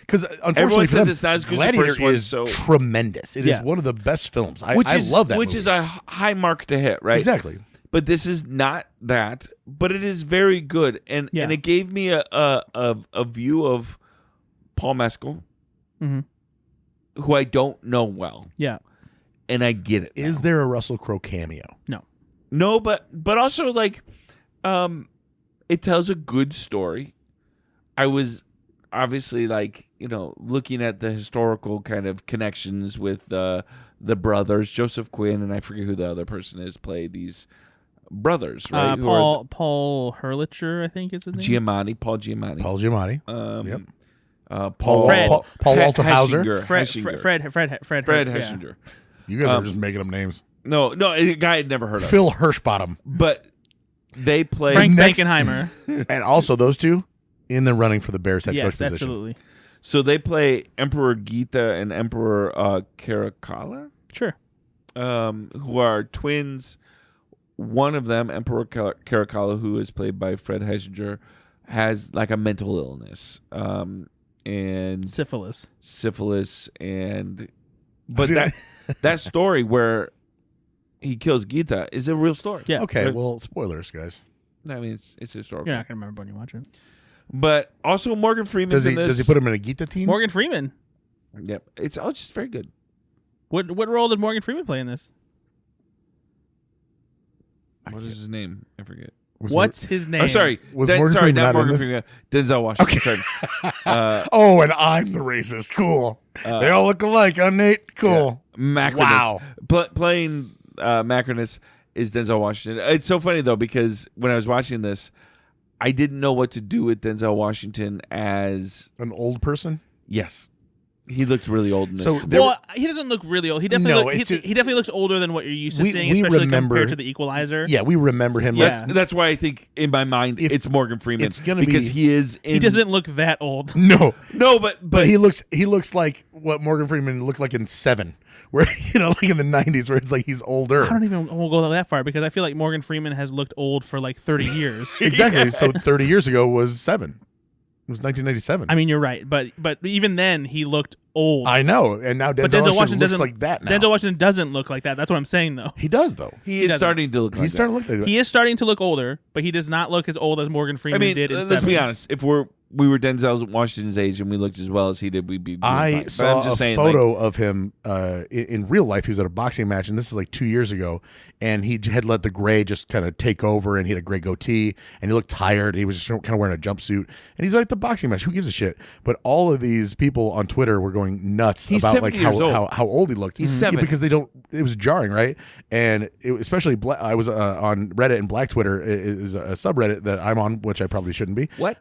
Because unfortunately for them, it's not as good Gladiator as the first is one, tremendous. It is one of the best films. I love that which movie. is a high mark to hit, right? Exactly. But this is not that. But it is very good, and it gave me a view of Paul Mescal, who I don't know well. Yeah, and I get it. Is there a Russell Crowe cameo? No, but also like, it tells a good story. I was obviously like, looking at the historical kind of connections with the brothers, Joseph Quinn, and I forget who the other person is, play these brothers, right? Paul Hurlitcher, I think is his name. Paul Giamatti. Paul Walter Hauser. Fred Heschinger. Yeah. You guys are just making up names. No, a guy I'd never heard of. Phil Hirschbottom. But they play Frank Bankenheimer. And also those two in the running for the Bears head coach position. Yes, absolutely. So they play Emperor Gita and Emperor Caracalla? Sure. Who are twins. One of them, Emperor Caracalla, who is played by Fred Heschinger, has like a mental illness, and Syphilis. and but that story where he kills Gita is a real story. Yeah. Okay, Right. well, spoilers, guys. I mean it's historical. You're not gonna remember when you watch it. But also Morgan Freeman's Does he in this. does he put him in a Gita team? Morgan Freeman. Yep, it's just very good. What role did Morgan Freeman play in this? What is his name? I forget. What's his name? Oh, sorry. Was Morgan sorry, Freeman not not in Morgan this? Freeman. Denzel Washington. Sorry. Oh, and I'm the racist. Cool. They all look alike, huh, Nate? Cool. Macronus. Wow. Playing Macronus is Denzel Washington. It's so funny, though, because when I was watching this, I didn't know what to do with Denzel Washington as... An old person? Yes. He looked really old in this. So Well, he doesn't look really old. He definitely No, he it's just- definitely looks older than what you're used to We- seeing, we especially remember- compared to the Equalizer. Yeah, we remember him. Yeah. That's why I think in my mind If it's Morgan Freeman. it's gonna because be- he is in... He doesn't look that old. No, No, but he looks like what Morgan Freeman looked like in Seven, where like in the '90s, where it's like he's older. I don't even we'll go that far because I feel like Morgan Freeman has looked old for like 30 years. Exactly. So 30 years ago was Seven. It was 1997. I mean, you're right, but even then he looked old. I know, and now but Denzel, Denzel Washington Washington looks doesn't like that now. Denzel Washington doesn't look like that. That's what I'm saying, though. He does though. he is doesn't. starting to look like He's that. starting to look like that. He is starting to look older, but he does not look as old as Morgan Freeman I mean, did in let's Seven. be honest. If we were Denzel Washington's age and we looked as well as he did, we'd be doing fine. I But saw I'm just a saying, photo of him in real life. He was at a boxing match, and this is like 2 years ago. And he had let the gray just kind of take over, and he had a gray goatee, and he looked tired. He was just kind of wearing a jumpsuit, and he's like, the boxing match. Who gives a shit? But all of these people on Twitter were going nuts He's about 70 like years old. how old he looked. He's Yeah, 7. because they don't. It was jarring, right? And especially I was on Reddit, and Black Twitter is a subreddit that I'm on, which I probably shouldn't be. What?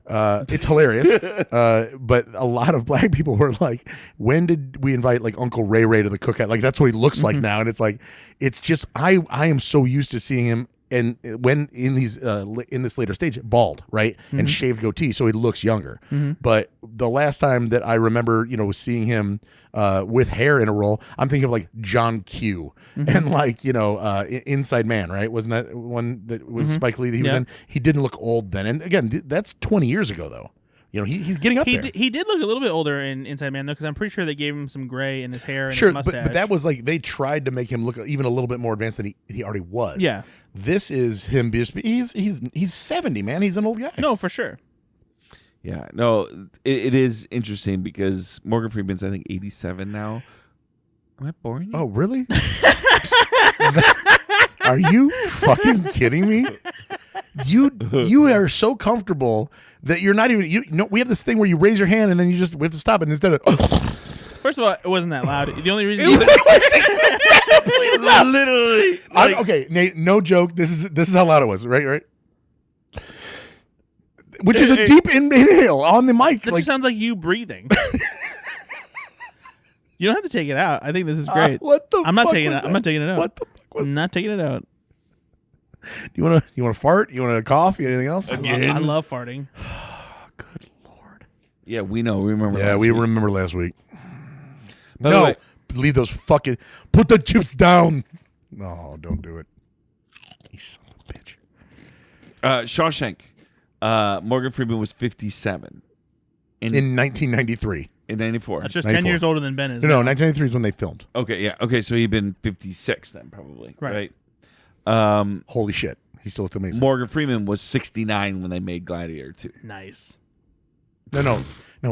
It's hilarious. But a lot of black people were like, when did we invite like Uncle Ray Ray to the cookout? Like that's what he looks like now. And it's like, it's just, I am so used to seeing him and when in these in this later stage bald, right, and shaved goatee, so he looks younger. But the last time that I remember, seeing him with hair in a role, I'm thinking of like John Q and like Inside Man, right? Wasn't that one that was Spike Lee that he was in? He didn't look old then, and again, that's 20 years ago though. He's getting up there. He did look a little bit older in Inside Man, though, because I'm pretty sure they gave him some gray in his hair and Sure, his mustache. but that was like they tried to make him look even a little bit more advanced than he already was. Yeah. This is him. He's 70, man. He's an old guy. No, for sure. Yeah, no, it is interesting because Morgan Freeman's I think 87 now. Am I boring you? Oh, really? Are you fucking kidding me? You are so comfortable that you're not even. We have this thing where you raise your hand and then we have to stop it instead of. First of all, it wasn't that loud. The only reason Literally. Okay, Nate. No joke. This is how loud it was. Right. Which is a deep inhale on the mic. that just sounds like you breathing. You don't have to take it out. I think this is great. What the? I'm not fuck taking it was out. I'm that? not taking it out. What the fuck was? I'm not taking it out. You want to fart? You want to cough? Anything else? I love farting. Good Lord. Yeah, we know. We remember. Yeah, last we week. remember last week. By the No, way- leave those fucking. Put the chips down. No, don't do it. You son of a bitch. Shawshank. Morgan Freeman was 57 In 1993. in 94. That's just 94. 10 years older than Ben is. No, 1993 is when they filmed. Okay, yeah. Okay, so he'd been 56 then, probably. Right. Holy shit. He still looked amazing. Morgan Freeman was 69 when they made Gladiator II. Nice. No,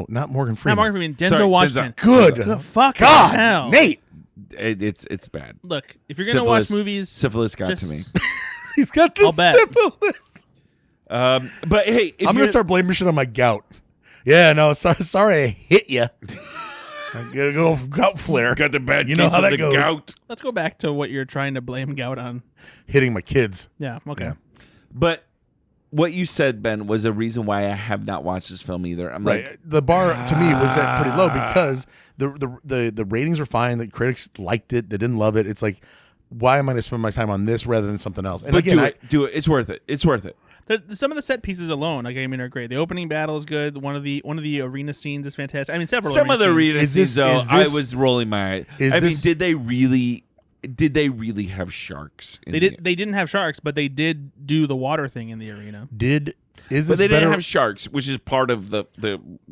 not Morgan Freeman. Not Morgan Freeman. Denzel Sorry, Washington. Good. The fuck God, hell. Nate. It's bad. Look, if you're gonna watch movies, Syphilis got just- to me. He's got I'll this bet. syphilis. But hey, if I'm going you're- to start blaming shit on my gout. Yeah, no, sorry I hit you. I got to go gout flare. got the bad You know case how of that the goes. gout. let's go back to what you're trying to blame gout on. Hitting my kids. Yeah. Okay. Yeah. But what you said, Ben, was a reason why I have not watched this film either. I'm Right. like, The bar to me was set pretty low because the ratings were fine. The critics liked it. They didn't love it. It's like, why am I going to spend my time on this rather than something else? And but again, do it. It's worth it. It's worth it. Some of the set pieces alone, like I mean, are great. The opening battle is good. One of the arena scenes is fantastic. I mean, several. Some of the arena arena Is this- scenes, though, is I this- was rolling my eyes. is I mean, this- did they really have sharks? They didn't have sharks, but they did do the water thing in the arena. did Is But this they better, didn't have sharks, which is part of the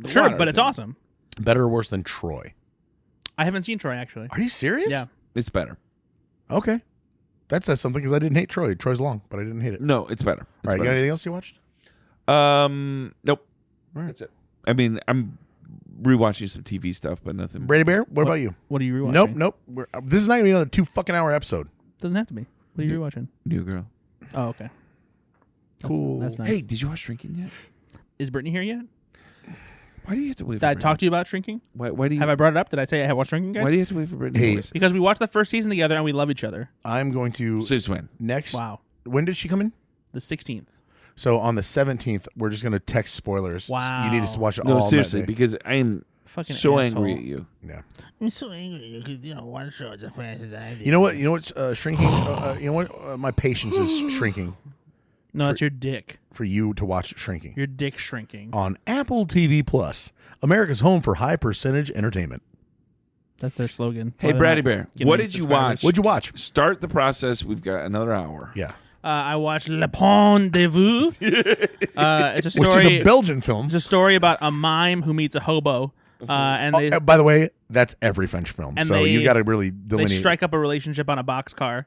Sure, water but it's thing. awesome. better or worse than Troy? I haven't seen Troy actually. Are you serious? Yeah. It's better. Okay. That says something because I didn't hate Troy. Troy's long, but I didn't hate it. No, it's better. It's All right, you got better. anything else you watched? Nope. All right. That's it. I mean, I'm rewatching some TV stuff, but nothing. Brady Bear, what about you? What are you rewatching? Nope. This is not going to be another 2 fucking hour episode. Doesn't have to be. What are you rewatching? New Girl. Oh, okay. Cool. That's nice. Hey, did you watch Shrinking yet? Is Brittany here yet? Why do you have to wait for Did I Brittany? talk to you about Shrinking? Why do you Have I brought it up? Did I say I have watched Shrinking, guys? Why do you have to wait for Brittany? Hey. Always? Because we watched the first season together and we love each other. I'm going to Since when? next. Wow. When did she come in? The 16th. So on the 17th, we're just going to text spoilers. Wow. You need to watch it No, all seriously, that day. because I am Fucking so asshole. angry at you. Yeah. I'm so angry because you know one show as fast as I did. You know what? Shrinking. You know what? My patience is shrinking No, that's your dick. for you to watch Shrinking Your dick shrinking. on Apple TV Plus, America's home for high percentage entertainment. That's their slogan. Hey, Braddy Bear, what did you watch? What'd you watch? Start the process. We've got another hour. Yeah, I watched Le Pont de Vue. It's a which story. is a Belgian film. It's a story about a mime who meets a hobo, and they By the way, that's every French film. And So they- you got to really they delineate. strike up a relationship on a boxcar,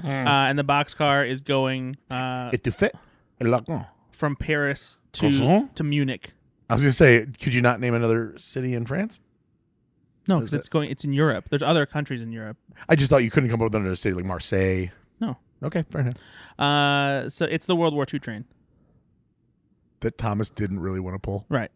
and the boxcar is going Étouffé et lacan. from Paris Croissant? to Munich. I was going to say, could you not name another city in France? No, Is because it's in Europe. There's other countries in Europe. I just thought you couldn't come up with another city like Marseille. No. Okay, fair enough. So it's the World War II train. That Thomas didn't really want to pull. Right.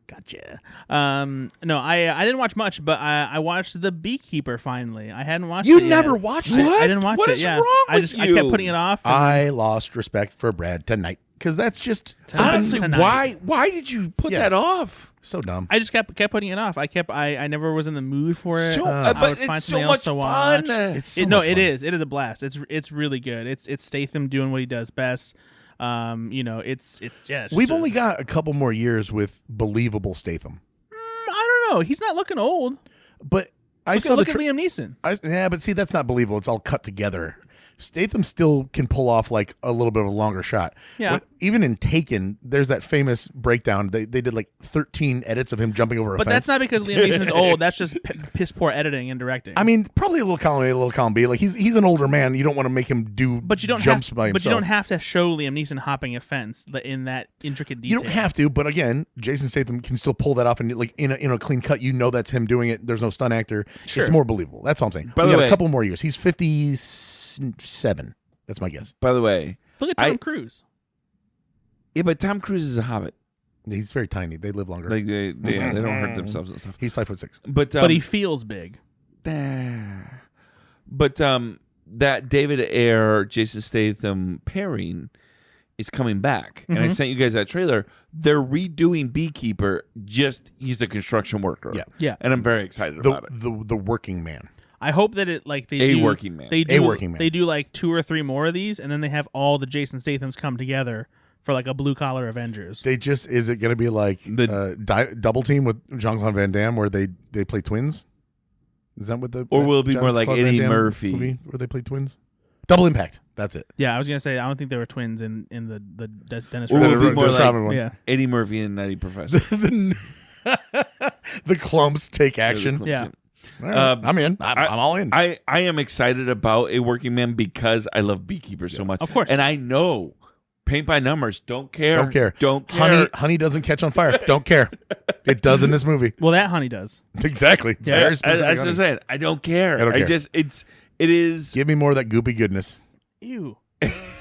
Gotcha. No, I didn't watch much, but I watched The Beekeeper finally. I hadn't watched You it yet. never watched it? I didn't watch What it. is Yeah. wrong I with I kept you? putting it off. and- I lost respect for Brad tonight because that's just something Honestly, Tonight. why did you put Yeah. that off? so dumb. I just kept putting it off. I never was in the mood for it. So, I but would find it's so something much else to fun. watch. It's so No, much it fun. is. It is a blast. It's really good. It's Statham doing what he does best. It's just We've only got a couple more years with believable Statham, I don't know. He's not looking old. but I saw Look the at Liam Neeson. yeah, but see, that's not believable. It's all cut together. Statham still can pull off like a little bit of a longer shot. Yeah. Even in Taken, there's that famous breakdown. They did like 13 edits of him jumping over a But fence. that's not because Liam Neeson is old. That's just piss poor editing and directing. I mean, probably a little column A, a little column B. Like he's an older man. You don't want to make him do but you don't jumps have. by himself. But you don't have to show Liam Neeson hopping a fence in that intricate detail. You don't have to, but again, Jason Statham can still pull that off, and like in a clean cut, you know that's him doing it. There's no stunt actor. Sure. It's more believable. That's all I'm saying. By We the got way- a couple more years. He's 57. That's my guess. By the way, Look at Tom Cruise. yeah, but Tom Cruise is a hobbit. He's very tiny. They live longer. Like they don't hurt themselves and stuff. He's 5'6". But he feels big. But that David Ayer Jason Statham pairing is coming back, and I sent you guys that trailer. They're redoing Beekeeper. Just he's a construction worker. Yeah. and I'm very excited about it. The working man. I hope that it like they A do, working man. They do, working man. They do like 2 or 3 more of these, and then they have all the Jason Stathams come together for like a blue collar Avengers. Is it going to be like double team with Jean-Claude Van Damme where they play twins? Is that what the Or will it be more like Jean-Claude Van Eddie Damme Murphy? movie where they play twins? Double Impact. That's it. Yeah, I was gonna say I don't think they were twins in the Dennis. Or will it Rodman. be more Dennis like Rodman one. Yeah, Eddie Murphy and Nutty Professor? The clumps take action. Yeah. All right. I'm in. I'm all in. I am excited about A Working Man because I love Beekeeper so much. Of course. And I know paint by numbers. Don't care. Don't care. Don't care. Honey doesn't catch on fire. Don't care. It does in this movie. well, that honey does. Exactly. It's Yeah, very As specific. I was honey. saying, I don't care. I don't care. It is. Give me more of that goopy goodness. Ew,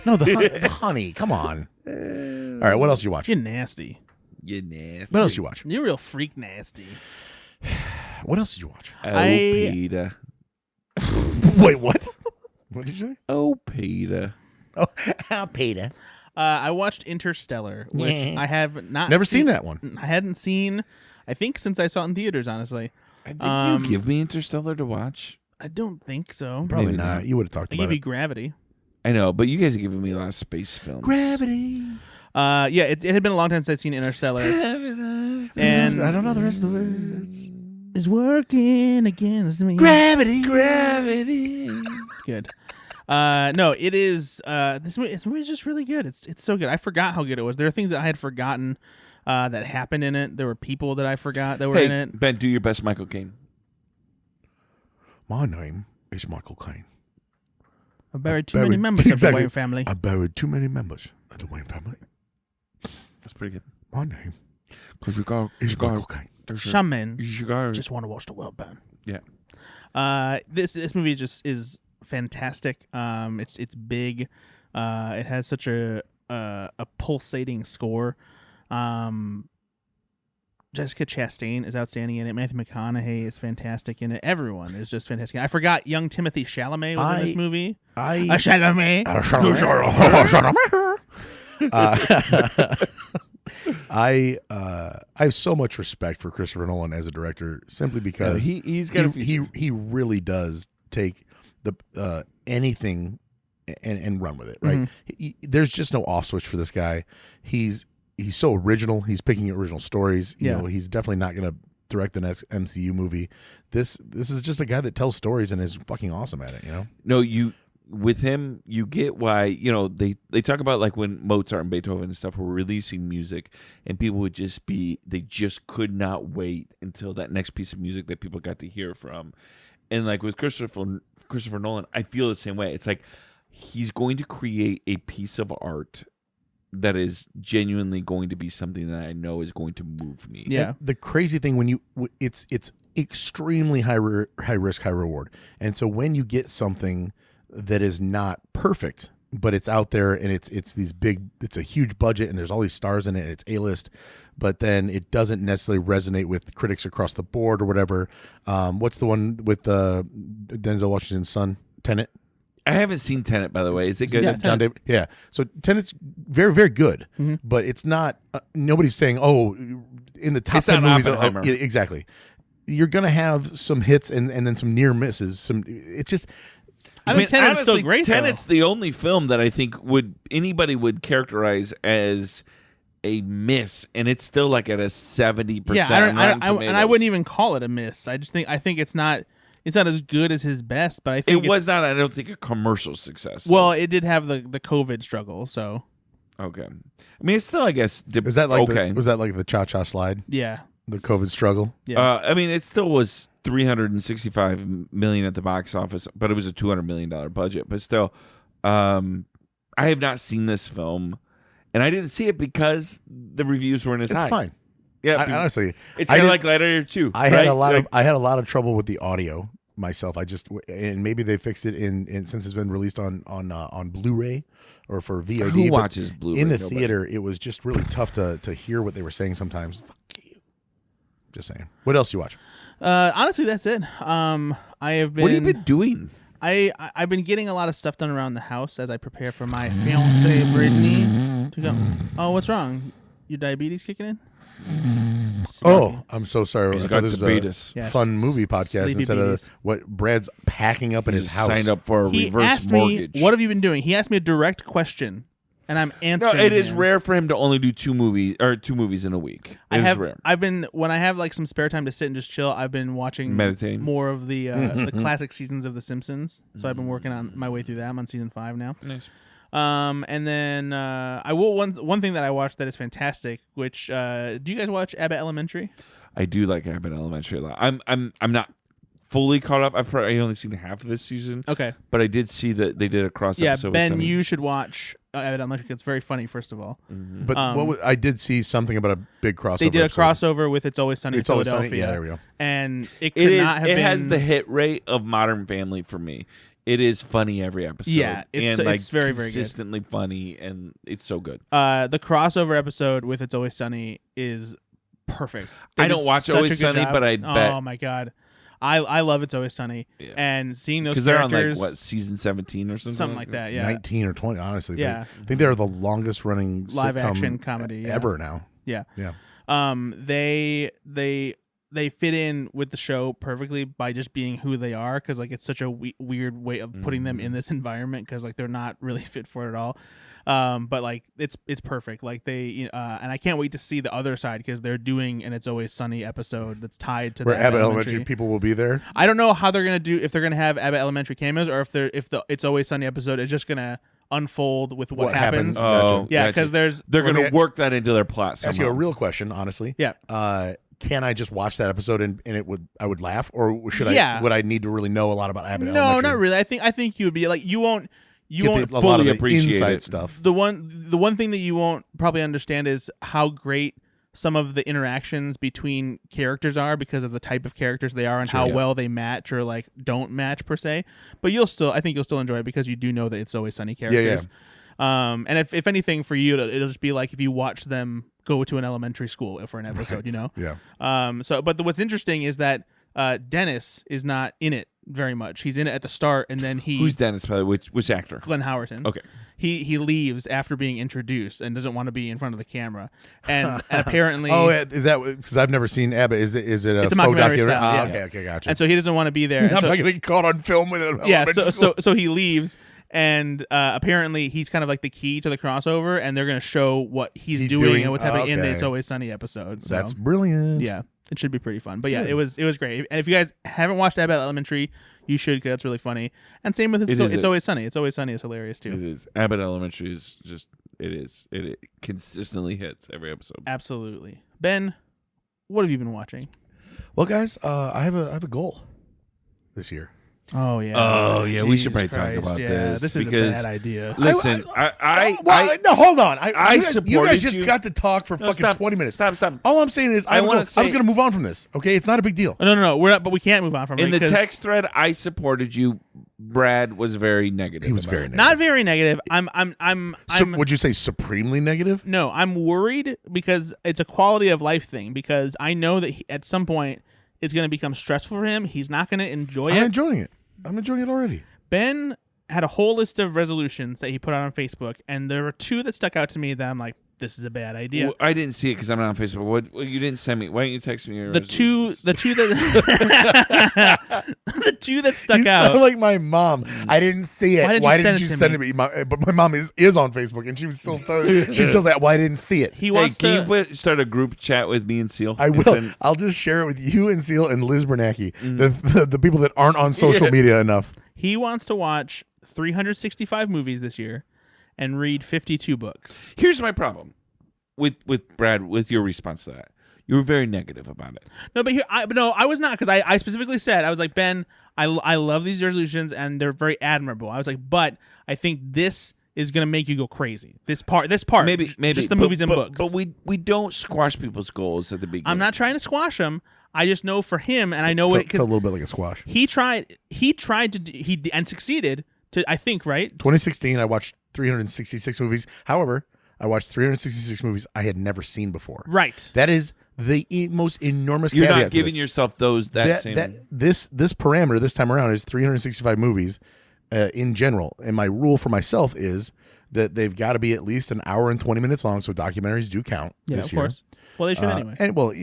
No, the honey. Come on. All right. What else you watch? you're nasty. You nasty. What else you watch? You're real freak nasty. What else did you watch? Oh, I- Peter. Wait, what? What did you say? Oh, Peter. Oh, Peter. I watched Interstellar, which Yeah. I have not Never seen that one. I hadn't seen. I think since I saw it in theaters. Honestly, Did Um, you give me Interstellar to watch? I don't think so. Probably Maybe not. not. You would have talked I about gave you it. Gravity. I know, but you guys are giving me a lot of space films. Gravity. Yeah, it had been a long time since I'd seen Interstellar, and I don't know the rest of the words. is working against me. Gravity. Gravity. Good. No, it is. This movie is just really good. It's so good. I forgot how good it was. There are things that I had forgotten that happened in it. There were people that I forgot that were in it. Ben, do your best Michael Caine. My name is Michael Caine. I buried too many members of the Wayne family. I buried too many members of the Wayne family. That's pretty good. My name is Michael Caine. Some men just want to watch the world burn. Yeah. This movie just is fantastic. It's big. It has such a pulsating score. Jessica Chastain is outstanding in it. Matthew McConaughey is fantastic in it. Everyone is just fantastic. I forgot young Timothy Chalamet was in this movie. Chalamet. I have so much respect for Christopher Nolan as a director, simply because he's got he really does take the anything and run with it, right? Mm-hmm. There's just no off switch for this guy. He's so original. He's picking original stories. You know, he's definitely not going to direct the next MCU movie. This is just a guy that tells stories and is fucking awesome at it. You know? No, with him, you get why, they talk about like when Mozart and Beethoven and stuff were releasing music, and people would they just could not wait until that next piece of music that people got to hear from. And like with Christopher Nolan, I feel the same way. It's like he's going to create a piece of art that is genuinely going to be something that I know is going to move me. Yeah. And the crazy thing it's extremely high risk, high reward. And so when you get something that is not perfect, but it's out there and it's a huge budget and there's all these stars in it and it's A-list, but then it doesn't necessarily resonate with critics across the board or whatever. What's the one with Denzel Washington's son, Tenet? I haven't seen Tenet, by the way. Is it good? Yeah, John David. Yeah. So Tenet's very, very good, but it's not. Nobody's saying, "Oh, in the top 10 movies." Yeah, exactly. You're gonna have some hits and then some near misses. It's just. I mean, Tenet's honestly, still great. Tenet's the only film that I think anybody would characterize as a miss, and it's still like at a 70%. Yeah, I wouldn't even call it a miss. I think it's not. It's not as good as his best, but I think it was not. I don't think a commercial success. Well, it did have the COVID struggle, so okay. I mean, it's still, I guess. Is that like okay? Was that like the cha-cha slide? Yeah, the COVID struggle. Yeah. I mean, it still was $365 million at the box office, but it was a $200 million budget. But still, I have not seen this film, and I didn't see it because the reviews weren't as high. It's fine. Yeah, honestly, it's kind of like Gladiator II. I had a lot of trouble with the audio myself. And maybe they fixed it in since it's been released on Blu-ray or for VOD. Who watches Blu-ray? In the theater, it was just really tough to hear what they were saying sometimes. Fuck you. Just saying. What else do you watch? Honestly, that's it. I have been. What have you been doing? I've been getting a lot of stuff done around the house as I prepare for my fiancée Brittany to go. Oh, what's wrong? Your diabetes kicking in? Oh, I'm so sorry. He's I got thought this diabetes. was a fun movie podcast Sleepy instead beaties. of what Brad's packing up in his house. Signed up for a He reverse asked mortgage. me, "What have you been doing?" He asked me a direct question, and I'm answering. No, it is him. rare for him to only do two movies in a week. It is rare. I've been when I have like some spare time to sit and just chill. I've been watching Meditating. more of the the classic seasons of The Simpsons. So I've been working on my way through that. I'm on season 5 now. Nice. And then I will one thing that I watched that is fantastic. Which do you guys watch Abbott Elementary? I do like Abbott Elementary a lot. I'm not fully caught up. I only seen half of this season. Okay, but I did see that they did a cross yeah, episode. Ben, with you should watch Abbott Elementary. It's very funny. First of all, But I did see something about a big crossover. they did a episode. crossover with It's Always Sunny in It's Always Sunny. Philadelphia. Yeah, there we go. And it could not have it been. has the hit rate of Modern Family for me. It is funny every episode. Yeah, it's and very, very good. consistently funny, and it's so good. The crossover episode with It's Always Sunny is perfect. They I did don't watch such Always a good Sunny, job. but I bet. Oh my god, I love It's Always Sunny, Yeah. and seeing those Because they're on characters, like season 17 or something like that. Yeah, 19 or 20, honestly. Yeah. I think they're the longest running live sitcom action comedy ever now. Yeah. Yeah. They they fit in with the show perfectly by just being who they are, because like it's such a weird way of putting them in this environment, because like they're not really fit for it at all. But like it's perfect. Like they and I can't wait to see the other side, because they're doing an It's Always Sunny episode that's tied to Where the Abbott Elementary people will be there. I don't know how they're gonna do, if they're gonna have Abbott Elementary cameos, or if the It's Always Sunny episode is just gonna unfold with what happens. Oh, yeah, gotcha. because they're going me to work that into their plot Ask you a somehow. real question, honestly. Yeah. Can I just watch that episode and I would laugh, or should Yeah. I would I need to really know a lot about Abbott No, Elementary? not really. I think you would be like, you won't Get won't a lot fully of the appreciate inside it. stuff. the one thing that you won't probably understand is how great some of the interactions between characters are, because of the type of characters they are and how well they match or like don't match per se. But I think you'll still enjoy it, because you do know that It's Always Sunny characters. And if anything for you, it'll just be like if you watch them go to an elementary school for an episode, you know? Yeah. But what's interesting is that Dennis is not in it very much. He's in it at the start, and then Who's Dennis, by the way? Which actor? Glenn Howerton. Okay. He leaves after being introduced and doesn't want to be in front of the camera. And apparently, Is that because I've never seen Abbott? Is it It's a faux mockumentary documentary? style, yeah. Okay, gotcha. and so he doesn't want to be there. I'm And not so, going to get caught on film with it. yeah, so he leaves. And apparently he's kind of like the key to the crossover, and they're going to show what he's doing and what's happening in the okay. It's Always Sunny episode. So, That's brilliant. yeah, it should be pretty fun. But yeah, Good. it was great. And if you guys haven't watched Abbott Elementary, you should, because that's really funny. And same with It It's Always Sunny. It's Always Sunny is hilarious too. It is. Abbott Elementary is just, it consistently hits every episode. Absolutely. Ben, what have you been watching? Well, guys, I have a goal this year. Oh yeah. Oh, yeah, we should Jesus probably talk Christ, about yeah, this, This is because- a bad idea. Listen, No, hold on. I you guys supported just you. got to talk for fucking stop. 20 minutes. Stop. All I'm saying is I wanna was say- going to move on from this. Okay, it's not a big deal. No, we're not. But we can't move on from In it. the 'cause- text thread, I supported you. Brad was very negative. He was about very it. negative. Not very negative. I'm Would you say supremely negative? No, I'm worried because it's a quality of life thing, because I know that at some point it's going to become stressful for him. He's not going to enjoy I'm it. enjoying it. I'm enjoying it already. Ben had a whole list of resolutions that he put out on Facebook, and there were two that stuck out to me that I'm like, this is a bad idea. Well, I didn't see it because I'm not on Facebook. What you didn't send me? Why didn't you text me? Your The two that the two that stuck You out. sound like my mom. I didn't see it. Why didn't you didn't you send send it it to me? But my mom is on Facebook, and she was still like, "Well, I didn't see it." He Hey, wants can to. you start a group chat with me and Seal? I And will. send- I'll just share it with you and Seal and Liz Bernanke, the people that aren't on social media enough. He wants to watch 365 movies this year and read 52 books. Here's my problem with Brad, with your response to that. You were very negative about it. No, but I was not, because I specifically said, I was like, Ben, I love these resolutions and they're very admirable. I was like, but I think this is gonna make you go crazy. This part, Maybe just the but- movies and but- books. But we don't squash people's goals at the beginning. I'm not trying to squash him. I just know for him, and I know it Felt a because little bit like a squash. he tried to and succeeded to, I think, right. 2016, I watched 366 movies. However, I watched 366 movies I had never seen before. Right. That is the most enormous You're caveat not to giving this. yourself those same. This parameter this time around is 365 movies in general, and my rule for myself is that they've got to be at least an hour and 20 minutes long. So documentaries do count. Yeah, this of year. course. Well, they should anyway. And well,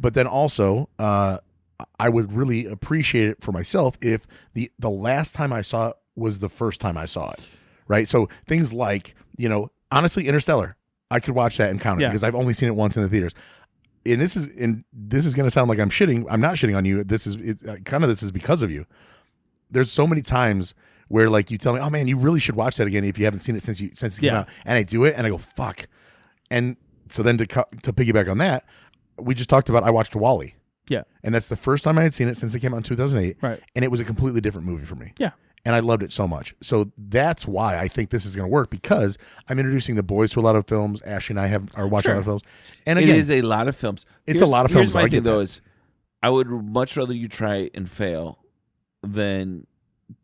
but then also, I would really appreciate it for myself if the last time I saw it was the first time I saw it, right? So things like, honestly, Interstellar, I could watch that and count it because I've only seen it once in the theaters. And this is going to sound like I'm shitting. I'm not shitting on you. This is because of you. There's so many times where like you tell me, oh man, you really should watch that again if you haven't seen it since it came out, and I do it and I go fuck, and so then to piggyback on that, we just talked about I watched Wall-E. Yeah. And that's the first time I had seen it since it came out in 2008. Right. And it was a completely different movie for me. Yeah. And I loved it so much. So that's why I think this is going to work, because I'm introducing the boys to a lot of films. Ashley and I are watching a lot of films. And again, it is a lot of films. It's a lot of films, Here's my I thing get though that. is, I would much rather you try and fail than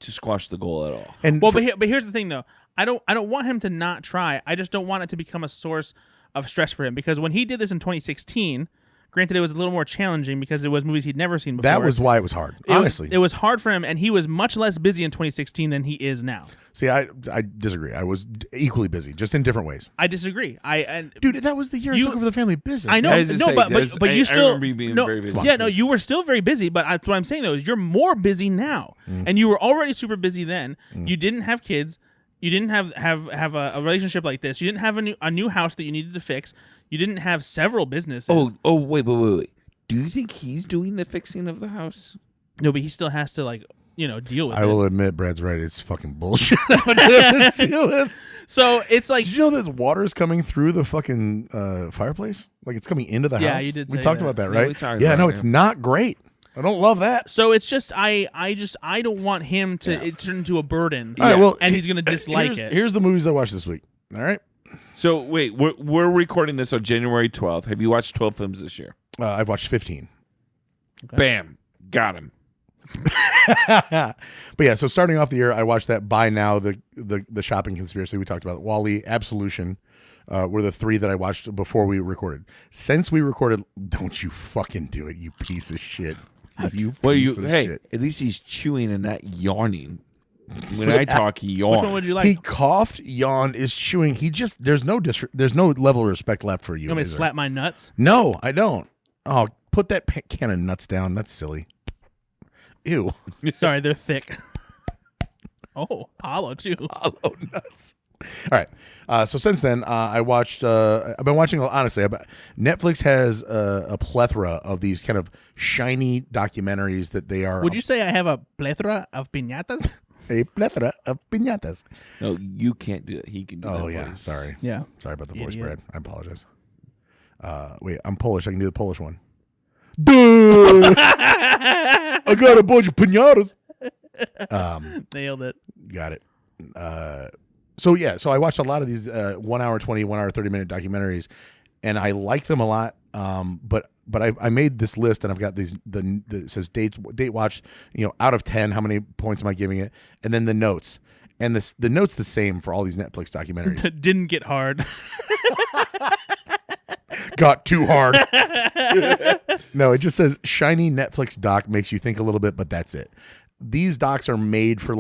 to squash the goal at all. and Well, but here's the thing though. I don't want him to not try. I just don't want it to become a source of stress for him, because when he did this in 2016, Granted, it was a little more challenging because it was movies he'd never seen before. That was why it was hard. Honestly, it was hard for him, and he was much less busy in 2016 than he is now. See, I disagree. I was equally busy, just in different ways. I disagree. Dude, that was the year I took over the family business. I know, I was just saying, but you still. I remember you being very busy. Yeah, no, you were still very busy. But what I'm saying though is you're more busy now, and you were already super busy then. You didn't have kids. You didn't have a relationship like this. You didn't have a new house that you needed to fix. You didn't have several businesses. Oh, wait. Do you think he's doing the fixing of the house? No, but he still has to deal with it. I will admit, Brad's right. It's fucking bullshit. To deal with. So it's like, did you know there's water's coming through the fucking fireplace? Like it's coming into the house. Yeah, you did We say talked that. about that, Yeah, right? we talked Yeah, about no, it, it's yeah. not great. I don't love that. so it's just I don't want him to it turn into a burden. All right, well, and he's gonna dislike it. Here's the movies I watched this week. All right, So wait, we're recording this on January 12th. Have you watched 12 films this year? I've watched 15. Okay. Bam, got him. But yeah, so starting off the year, I watched that Buy Now, the shopping conspiracy we talked about. Wall-E, Absolution were the three that I watched before we recorded. Since we recorded, don't you fucking do it, you piece of shit. You piece of shit. At least he's chewing and not yawning. When I talk, he yawns. Which one would you like? He coughed, yawned, is chewing. He just there's no level of respect left for you. You want me to is there? slap my nuts? No, I don't. Oh, put that can of nuts down. That's silly. Ew. Sorry, they're thick. Oh, hollow too. Hollow nuts. All right. So since then, I watched. I've been watching. Honestly, Netflix has a plethora of these kind of shiny documentaries that they are. Would you say I have a plethora of piñatas? A plethora of piñatas. No, you can't do that. He can do that. Oh yeah, voice. sorry. Yeah. Sorry about the voice, Idiot. Brad. I apologize. Wait, I'm Polish. I can do the Polish one. Duh! I got a bunch of piñatas. Nailed it. Got it. So I watched a lot of these 1 hour 20, 1 hour 30-minute documentaries, and I like them a lot. But I made this list, and I've got these it says date watched, out of 10, how many points am I giving it, and then the notes. And the note's the same for all these Netflix documentaries. Didn't get hard. Got too hard. No, it just says shiny Netflix doc makes you think a little bit, but that's it. These docs are made for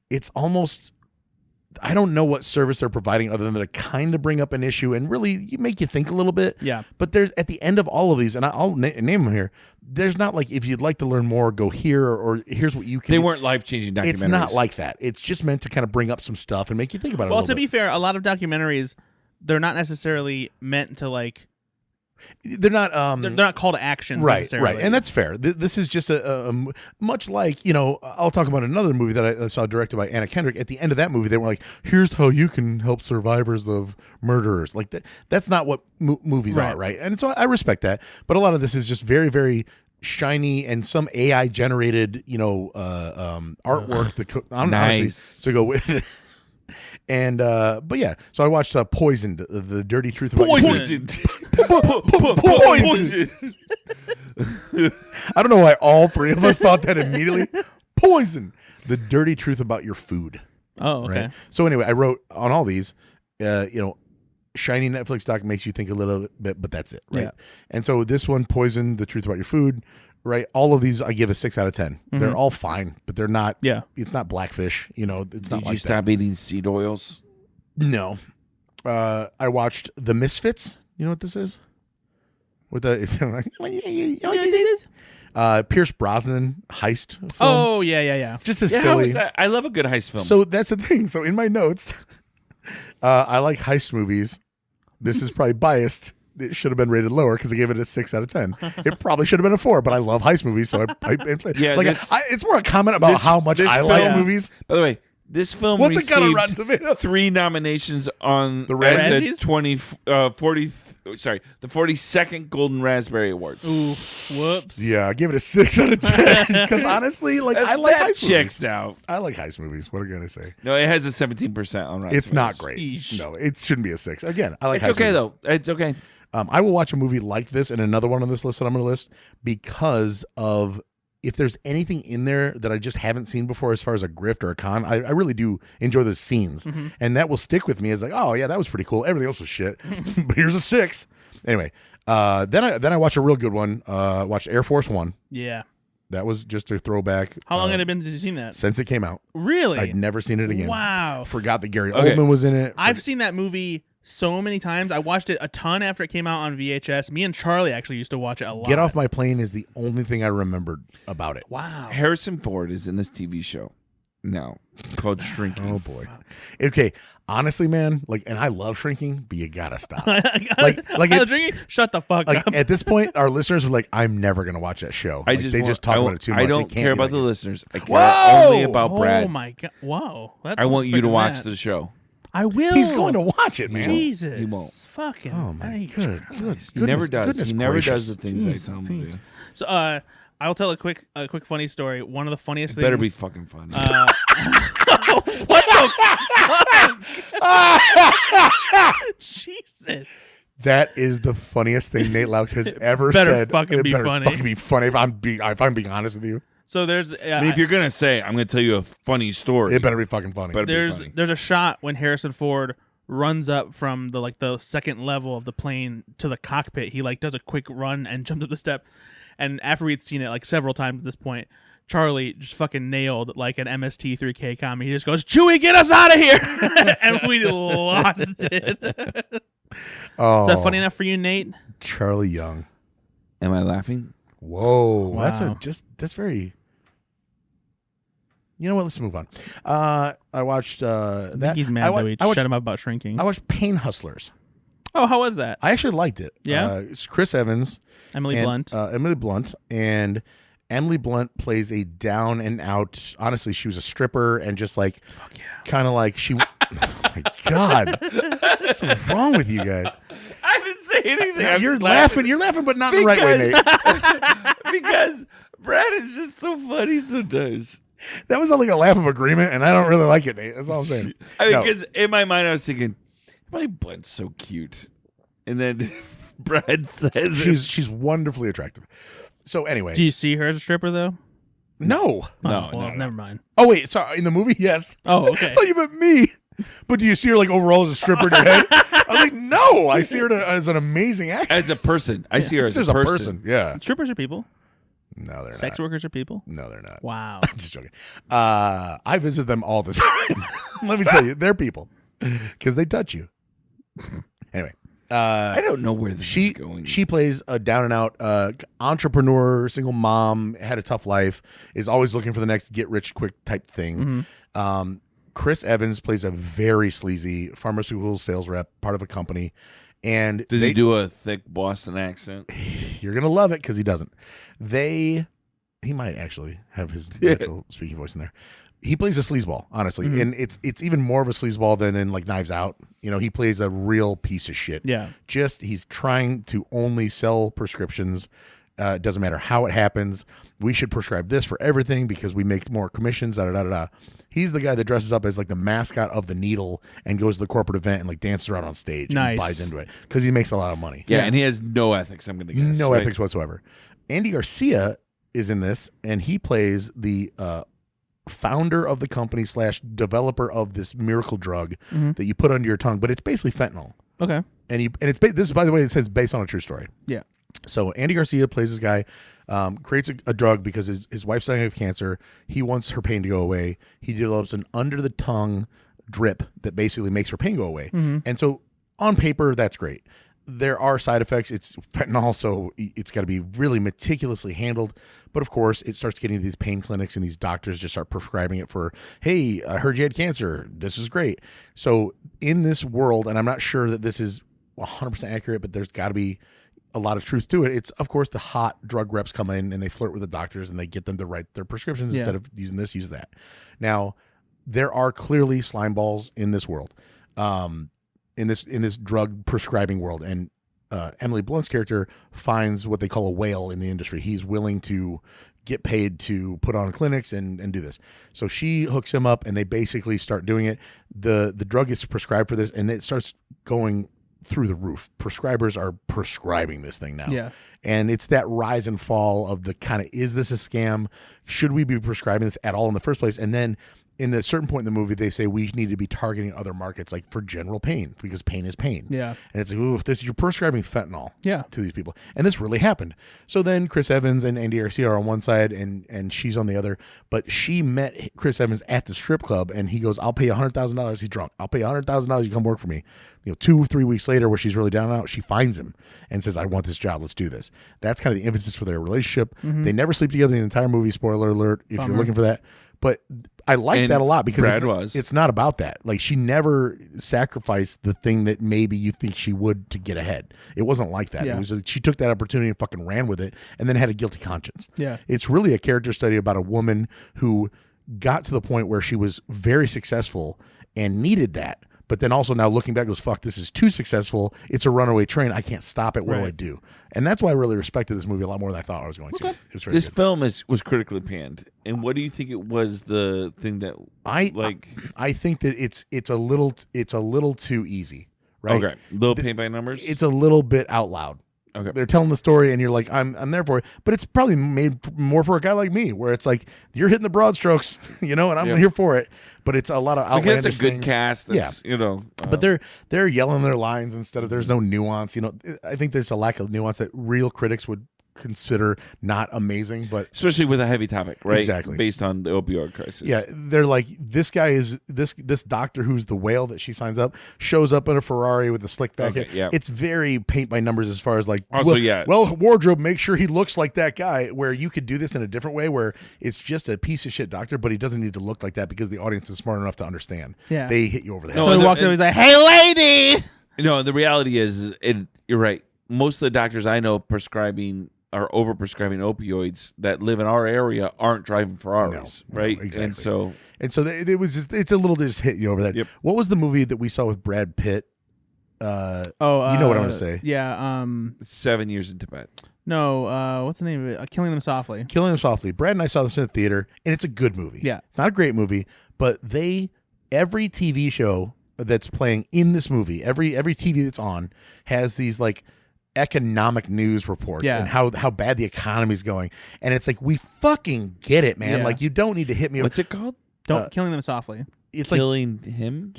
it's almost, I don't know what service they're providing other than to kind of bring up an issue and really make you think a little bit. Yeah. But there's at the end of all of these, and I'll name them here. There's not if you'd like to learn more, go here, or here's what you can. They do. weren't life-changing documentaries. It's not like that. It's just meant to kind of bring up some stuff and make you think about it. Well, a little to bit. be fair, a lot of documentaries, they're not necessarily meant to They're not. they're not call to action. Right, and that's fair. This is just a much like I'll talk about another movie that I saw directed by Anna Kendrick. At the end of that movie, they were like, "Here's how you can help survivors of murderers." Like that. That's not what movies are, right? And so I respect that. But a lot of this is just very, very shiny and some AI generated, artwork to go with it. And but yeah, so I watched Poisoned, the dirty truth about Poisoned. Poisoned. I don't know why all three of us thought that immediately. Poison, the dirty truth about your food. Oh, okay. Right? So anyway, I wrote on all these, shiny Netflix doc makes you think a little bit, but that's it, right? Yeah. And so this one, Poison, the truth about your food, right? All of these I give a 6 out of 10. Mm-hmm. They're all fine, but they're not. Yeah. It's not Blackfish. It's not Did like you that. stop eating seed oils? No. I watched The Misfits. You know what this is? With the Pierce Brosnan heist film. Oh, yeah. Just as Yeah, how silly. is that? I love a good heist film. So that's the thing. So in my notes, I like heist movies. This is probably biased. It should have been rated lower because I gave it a 6 out of 10. It probably should have been a 4, but I love heist movies, so it's more a comment about how much I like film- movies. By the way, this film What's it got on Rotten received Tomatoes? 3 nominations on The Razzies? the 42nd Golden Raspberry Awards. Ooh, whoops. Yeah, I give it a 6 out of 10 because honestly, I like that heist checks movies. out. I like heist movies. What are you gonna say? No, it has a 17% on Rotten It's not Tomatoes. great. Eesh. No, it shouldn't be a 6. Again, I like It's heist okay movies. though. It's okay. I will watch a movie like this and another one on this list that I'm going to list because of if there's anything in there that I just haven't seen before as far as a grift or a con. I really do enjoy those scenes. Mm-hmm. And that will stick with me as oh, yeah, that was pretty cool. Everything else was shit. But here's a 6. Anyway, Then I watched a real good one. Watched Air Force One. Yeah. That was just a throwback. How long had it been since you've seen that? Since it came out. Really? I'd never seen it again. Wow. Forgot that Gary Oldman was in it. I've seen that movie so many times. I watched it a ton after it came out on VHS. Me and Charlie actually used to watch it a lot. Get Off My Plane is the only thing I remembered about it. Wow. Harrison Ford is in this TV show now called Shrinking. Oh boy. Okay. Honestly, man, and I love Shrinking, but you gotta stop. Drinking? Shut the fuck up. At this point, our listeners were like, "I'm never gonna watch that show." They just talk about it too much. I don't care about the it. listeners. I care only about Brad. Oh my god! Whoa! I want you to watch the show. I will. He's going to watch it, man. Jesus. He won't. Fucking. Oh my goodness. He never does. Goodness He never gracious. does the things I tell him to do. So, I'll tell a quick funny story. One of the funniest things. Better be fucking funny. What the fuck? Jesus. That is the funniest thing Nate Loucks has ever Better said. fucking It be better funny. Fucking be funny. If I'm being honest with you, So there's. I mean, if you're gonna say, I'm gonna tell you a funny story. it better be fucking funny. Better be funny. There's a shot when Harrison Ford runs up from the second level of the plane to the cockpit. He does a quick run and jumps up the step. And after we'd seen it several times at this point, Charlie just fucking nailed an MST3K comment. He just goes, "Chewie, get us out of here!" And we lost it. Oh, Is that funny enough for you, Nate? Charlie Young. Am I laughing? Whoa, Wow. that's very. You know what? Let's move on. I watched I think that. he's mad that we shut him up about shrinking. I watched Pain Hustlers. Oh, how was that? I actually liked it. Yeah? It's Chris Evans. Emily and, Blunt. Emily Blunt. And Emily Blunt plays a down and out. Honestly, she was a stripper and just kind of she. Oh my God. What's wrong with you guys? I didn't say anything. Yeah, you're laughing. You're laughing, but not in the right way, Nate. Because Brad is just so funny sometimes. That was like a laugh of agreement, and I don't really like it, Nate. That's all I'm saying. I mean, No. because in my mind I was thinking, Emily Blunt's so cute, and then Brad says She's wonderfully attractive. So anyway, Do you see her as a stripper though? no. No, Oh, well, no. never mind. Oh wait, sorry. In the movie, yes. Oh, okay. I thought you meant me. But do you see her overall as a stripper in your head? I was like, no. I see her as an amazing actress. as a person. I see her as As a person. Yeah. Strippers are people. No, they're Sex not. workers are people. No, they're not. Wow. I'm just joking. I visit them all the time. Let me tell you, they're people because they touch you. Anyway, I don't know where this is going. she plays a down and out entrepreneur, single mom, had a tough life, is always looking for the next get rich quick type thing. Chris Evans plays a very sleazy pharmaceutical sales rep, part of a company, and Does he do a thick Boston accent? You're gonna love it because he doesn't. He might actually have his natural speaking voice in there. He plays a sleazeball, honestly, and it's even more of a sleazeball than in Knives Out. He plays a real piece of shit. Yeah. He's trying to only sell prescriptions. It doesn't matter how it happens. We should prescribe this for everything because we make more commissions. Da da da da. He's the guy that dresses up as the mascot of the needle and goes to the corporate event and dances around on stage Nice. and buys into it because he makes a lot of money. Yeah, and he has no ethics, I'm going to guess. No right? ethics whatsoever. Andy Garcia is in this, and he plays the founder of the company / developer of this miracle drug that you put under your tongue, but it's basically fentanyl. Okay. And this is, by the way, it says based on a true story. Yeah. So Andy Garcia plays this guy, creates a drug because his wife's dying of cancer. He wants her pain to go away. He develops an under the tongue drip that basically makes her pain go away. And so on paper, that's great. There are side effects. It's fentanyl, so it's got to be really meticulously handled. But of course, it starts getting to these pain clinics, and these doctors just start prescribing it for, hey, I heard you had cancer. This is great. So in this world, and I'm not sure that this is 100% accurate, but there's got to be a lot of truth to it. It's, of course, the hot drug reps come in and they flirt with the doctors and they get them to write their prescriptions instead of using this, use that. Now, there are clearly slime balls in this world. In this drug prescribing world, and Emily Blunt's character finds what they call a whale in the industry. He's willing to get paid to put on clinics and do this. So she hooks him up, and they basically start doing it. The drug is prescribed for this, and it starts going through the roof. Prescribers are prescribing this thing now. Yeah. And it's that rise and fall of the kind of, is this a scam? Should we be prescribing this at all in the first place? And then in a certain point in the movie, they say we need to be targeting other markets, like for general pain, because pain is pain. Yeah. And it's like, ooh, you're prescribing fentanyl Yeah. to these people. And this really happened. So then Chris Evans and Andy Garcia are on one side and she's on the other. But she met Chris Evans at the strip club and he goes, I'll pay $100,000. He's drunk. I'll pay $100,000. You come work for me. 2-3 weeks later, where she's really down and out, she finds him and says, I want this job. Let's do this. That's kind of the impetus for their relationship. They never sleep together in the entire movie. Spoiler alert, if you're looking for that. But I like that a lot because it's not about that. Like, she never sacrificed the thing that maybe you think she would to get ahead. It wasn't like that. Yeah. It was like she took that opportunity and fucking ran with it and then had a guilty conscience. Yeah. It's really a character study about a woman who got to the point where she was very successful and needed that. But then also now looking back goes, fuck, this is too successful. It's a runaway train. I can't stop it. What do I do? And that's why I really respected this movie a lot more than I thought I was going to. It was very This good. film was critically panned. And what do you think it was the thing that I think that it's a little too easy, right? Okay. Little paint by numbers? It's a little bit out loud. Okay. They're telling the story and you're like, I'm there for it. But it's probably made more for a guy like me, where it's like you're hitting the broad strokes, and I'm here for it. But it's a lot of outlandish it's a good things. cast. That's, But they're yelling their lines instead of, there's no nuance. I think there's a lack of nuance that real critics would consider not amazing, but especially with a heavy topic, right? Exactly. Based on the opioid crisis. Yeah, they're like, this guy is this doctor who's the whale that she signs up shows up in a Ferrari with a slick back. Okay, yeah. It's very paint by numbers as far as like, Also, well, wardrobe, make sure he looks like that guy, where you could do this in a different way where it's just a piece of shit doctor, but he doesn't need to look like that because the audience is smart enough to understand. Yeah. They hit you over the head. So he walks up, he's like, "Hey, lady!" No, the reality is, and you're right, most of the doctors I know are over-prescribing opioids that live in our area aren't driving Ferraris, right? exactly. And so it was just, it's a little just hit you over that. Yep. What was the movie that we saw with Brad Pitt? You know what I'm going to say. Yeah. 7 years in Tibet. No. What's the name of it? Killing Them Softly. Killing Them Softly. Brad and I saw this in the theater, and it's a good movie. Yeah. Not a great movie, but every TV show that's playing in this movie, every TV that's on has these like economic news reports and how bad the economy's going, and it's like, we fucking get it, man. Like, you don't need to hit me. What's it called? Killing Them Softly. It's Killing them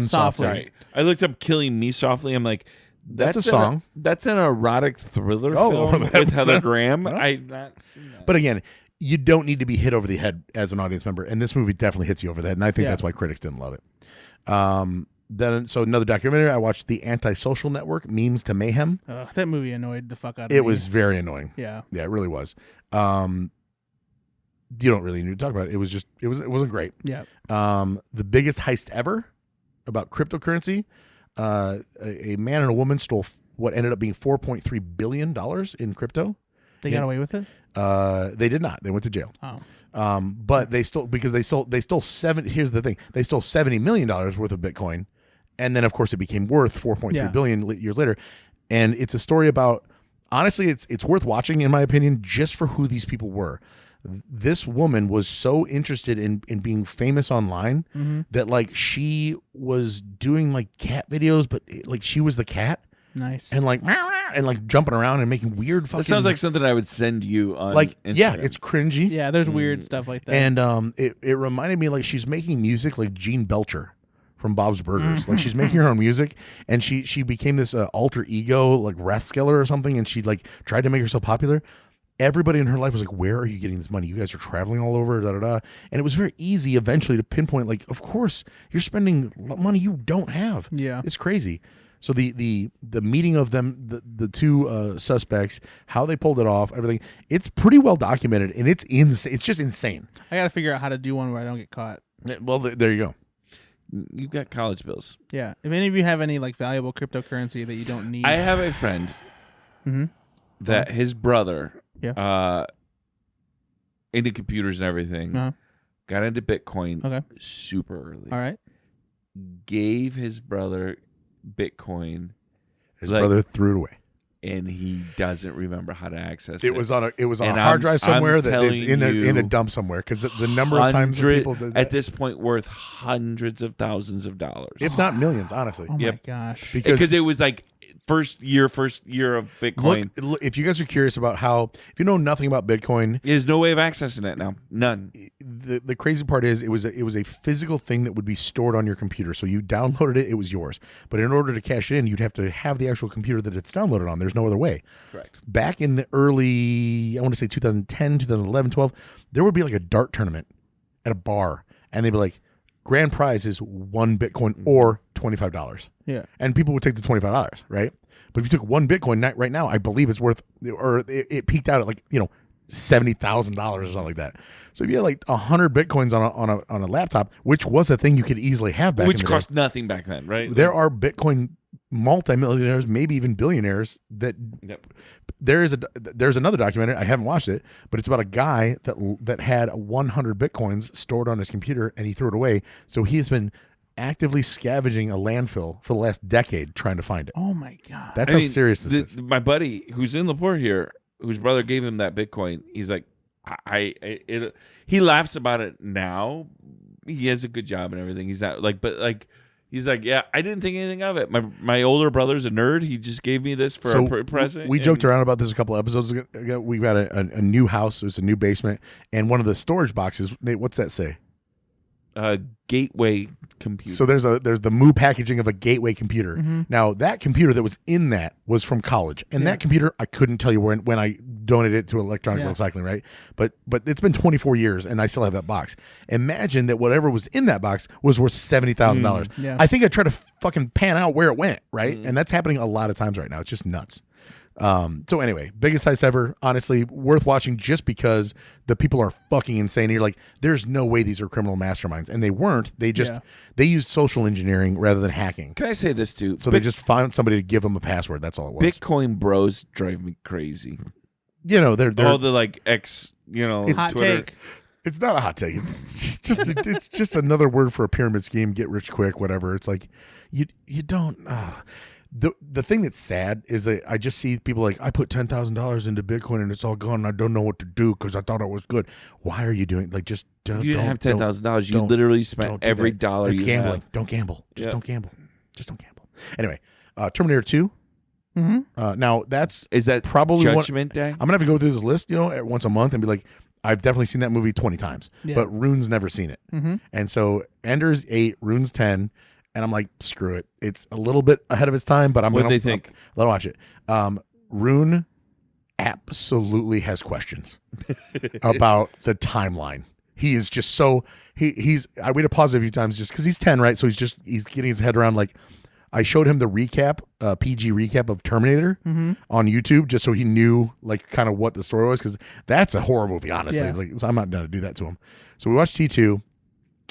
softly. Right. I looked up "Killing Me Softly." I'm like, that's a song. That's an erotic thriller film with Heather Graham. Huh? I've not seen that. But again, you don't need to be hit over the head as an audience member, and this movie definitely hits you over the head, and I think that's why critics didn't love it. So another documentary I watched, The Antisocial Network: Memes to Mayhem. That movie annoyed the fuck out of me. It was very annoying. Yeah, it really was. You don't really need to talk about it. It was just it wasn't great. Yeah. The biggest heist ever about cryptocurrency. A man and a woman stole what ended up being $4.3 billion in crypto. They got away with it? They did not. They went to jail. Oh. But they stole here's the thing. They stole $70 million worth of Bitcoin. And then of course it became worth $4.3 billion years later. And it's a story about, honestly, it's worth watching in my opinion, just for who these people were. This woman was so interested in being famous online that like she was doing like cat videos, but like she was the cat. Nice. And like jumping around and making weird fucking. That sounds like something I would send you on like Instagram. Yeah, it's cringy. Yeah, there's weird stuff like that. And it reminded me, like, she's making music like Gene Belcher from Bob's Burgers. Like, she's making her own music, and she became this alter ego like Rathskeller or something, and she like tried to make herself popular. Everybody in her life was like, where are you getting this money? You guys are traveling all over, da da da. And it was very easy eventually to pinpoint, like, of course you're spending money you don't have. Yeah, it's crazy. So the meeting of them, the two suspects, how they pulled it off, everything, it's pretty well documented, and it's insane. It's just insane. I got to figure out how to do one where I don't get caught. Well, there you go. You've got college bills. Yeah. If any of you have any like valuable cryptocurrency that you don't need, I have a friend that his brother, into computers and everything, got into Bitcoin super early. All right. Gave his brother Bitcoin. His brother threw it away, and he doesn't remember how to access it. It was on a hard drive somewhere that it's in a dump somewhere, because the number of times that people did that, at this point worth hundreds of thousands of dollars, if not millions, honestly. Oh my gosh! Because it was like first year of Bitcoin. Look, if you guys are curious about if you know nothing about Bitcoin, There's no way of accessing it now. None. the crazy part is it was a physical thing that would be stored on your computer. So you downloaded it, it was yours. But in order to cash it in, you'd have to have the actual computer that it's downloaded on. There's no other way. Correct. Back in the early, I want to say 2010, 2011, 12, there would be like a dart tournament at a bar, and they'd be like, grand prize is 1 Bitcoin or $25. Yeah. And people would take the $25, right? But if you took 1 Bitcoin right now, I believe it's worth, or it peaked out at like, $70,000 or something like that. So if you had like 100 Bitcoins on a laptop, which was a thing you could easily have back Which in the cost day, nothing back then, right? there are Bitcoin multimillionaires, maybe even billionaires that Yep. there's another documentary, I haven't watched it, but it's about a guy that had 100 Bitcoins stored on his computer and he threw it away. So he's been actively scavenging a landfill for the last decade trying to find it. Oh my god. That's how serious this is. My buddy who's in Laporte here, whose brother gave him that Bitcoin, he's like, he laughs about it now. He has a good job and everything. He's not like, but like, he's like, yeah, I didn't think anything of it. My older brother's a nerd. He just gave me this for a present. We joked around about this a couple episodes ago. We got a new house. There's a new basement, and one of the storage boxes. Nate, what's that say? Gateway computer. So there's the Moo packaging of a gateway computer. Mm-hmm. Now that computer that was in that was from college, and that computer I couldn't tell you when I donated it to electronic recycling, right? But it's been 24 years, and I still have that box. Imagine that whatever was in that box was worth $70,000. Yeah. I think I try to fucking pan out where it went, right? And that's happening a lot of times right now. It's just nuts. So anyway, biggest heist ever, honestly, worth watching just because the people are fucking insane. You're like, there's no way these are criminal masterminds. And they weren't. They just, they used social engineering rather than hacking. Can I say this too? So they just found somebody to give them a password. That's all it was. Bitcoin bros drive me crazy. They're all the like it's hot Twitter. take. It's not a hot take. It's just another word for a pyramid scheme, get rich quick, whatever. It's like you don't The thing that's sad is that I just see people like, I put $10,000 into Bitcoin and it's all gone and I don't know what to do because I thought it was good. Why are you doing like just You didn't have $10,000. You literally spent every dollar it's you gambling. have. Don't gamble. Just don't gamble. Just don't gamble. Anyway, Terminator 2. Mm-hmm. Now is that Probably Day? I'm gonna have to go through this list, once a month and be like, I've definitely seen that movie 20 times, but Rune's never seen it. Mm-hmm. And so Ender's 8, Rune's 10. And I'm like, screw it. It's a little bit ahead of its time, but What do they think? Let me watch it. Rune absolutely has questions about the timeline. He is just so he's. I wait to pause it a few times just because he's 10, right? So he's getting his head around. Like, I showed him the recap, PG recap of Terminator on YouTube, just so he knew like kind of what the story was, because that's a horror movie, honestly. Like, so I'm not gonna do that to him. So we watched T2.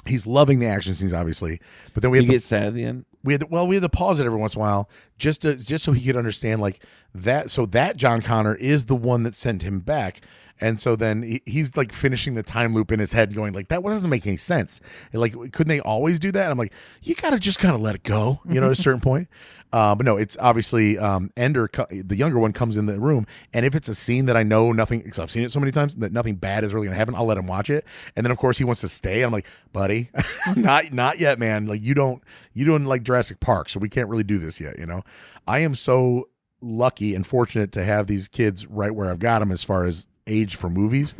He's loving the action scenes, obviously, but then we had get sad at the end. We had to pause it every once in a while just so he could understand like that. So that John Connor is the one that sent him back, and so then he's like finishing the time loop in his head, going like, that doesn't make any sense. And like, couldn't they always do that? And I'm like, you gotta just kind of let it go, at a certain point. But no, it's obviously Ender, the younger one, comes in the room, and if it's a scene that I know nothing, because I've seen it so many times, that nothing bad is really gonna happen, I'll let him watch it. And then of course he wants to stay. I'm like, buddy, not yet, man. Like you don't like Jurassic Park, so we can't really do this yet. I am so lucky and fortunate to have these kids right where I've got them as far as age for movies.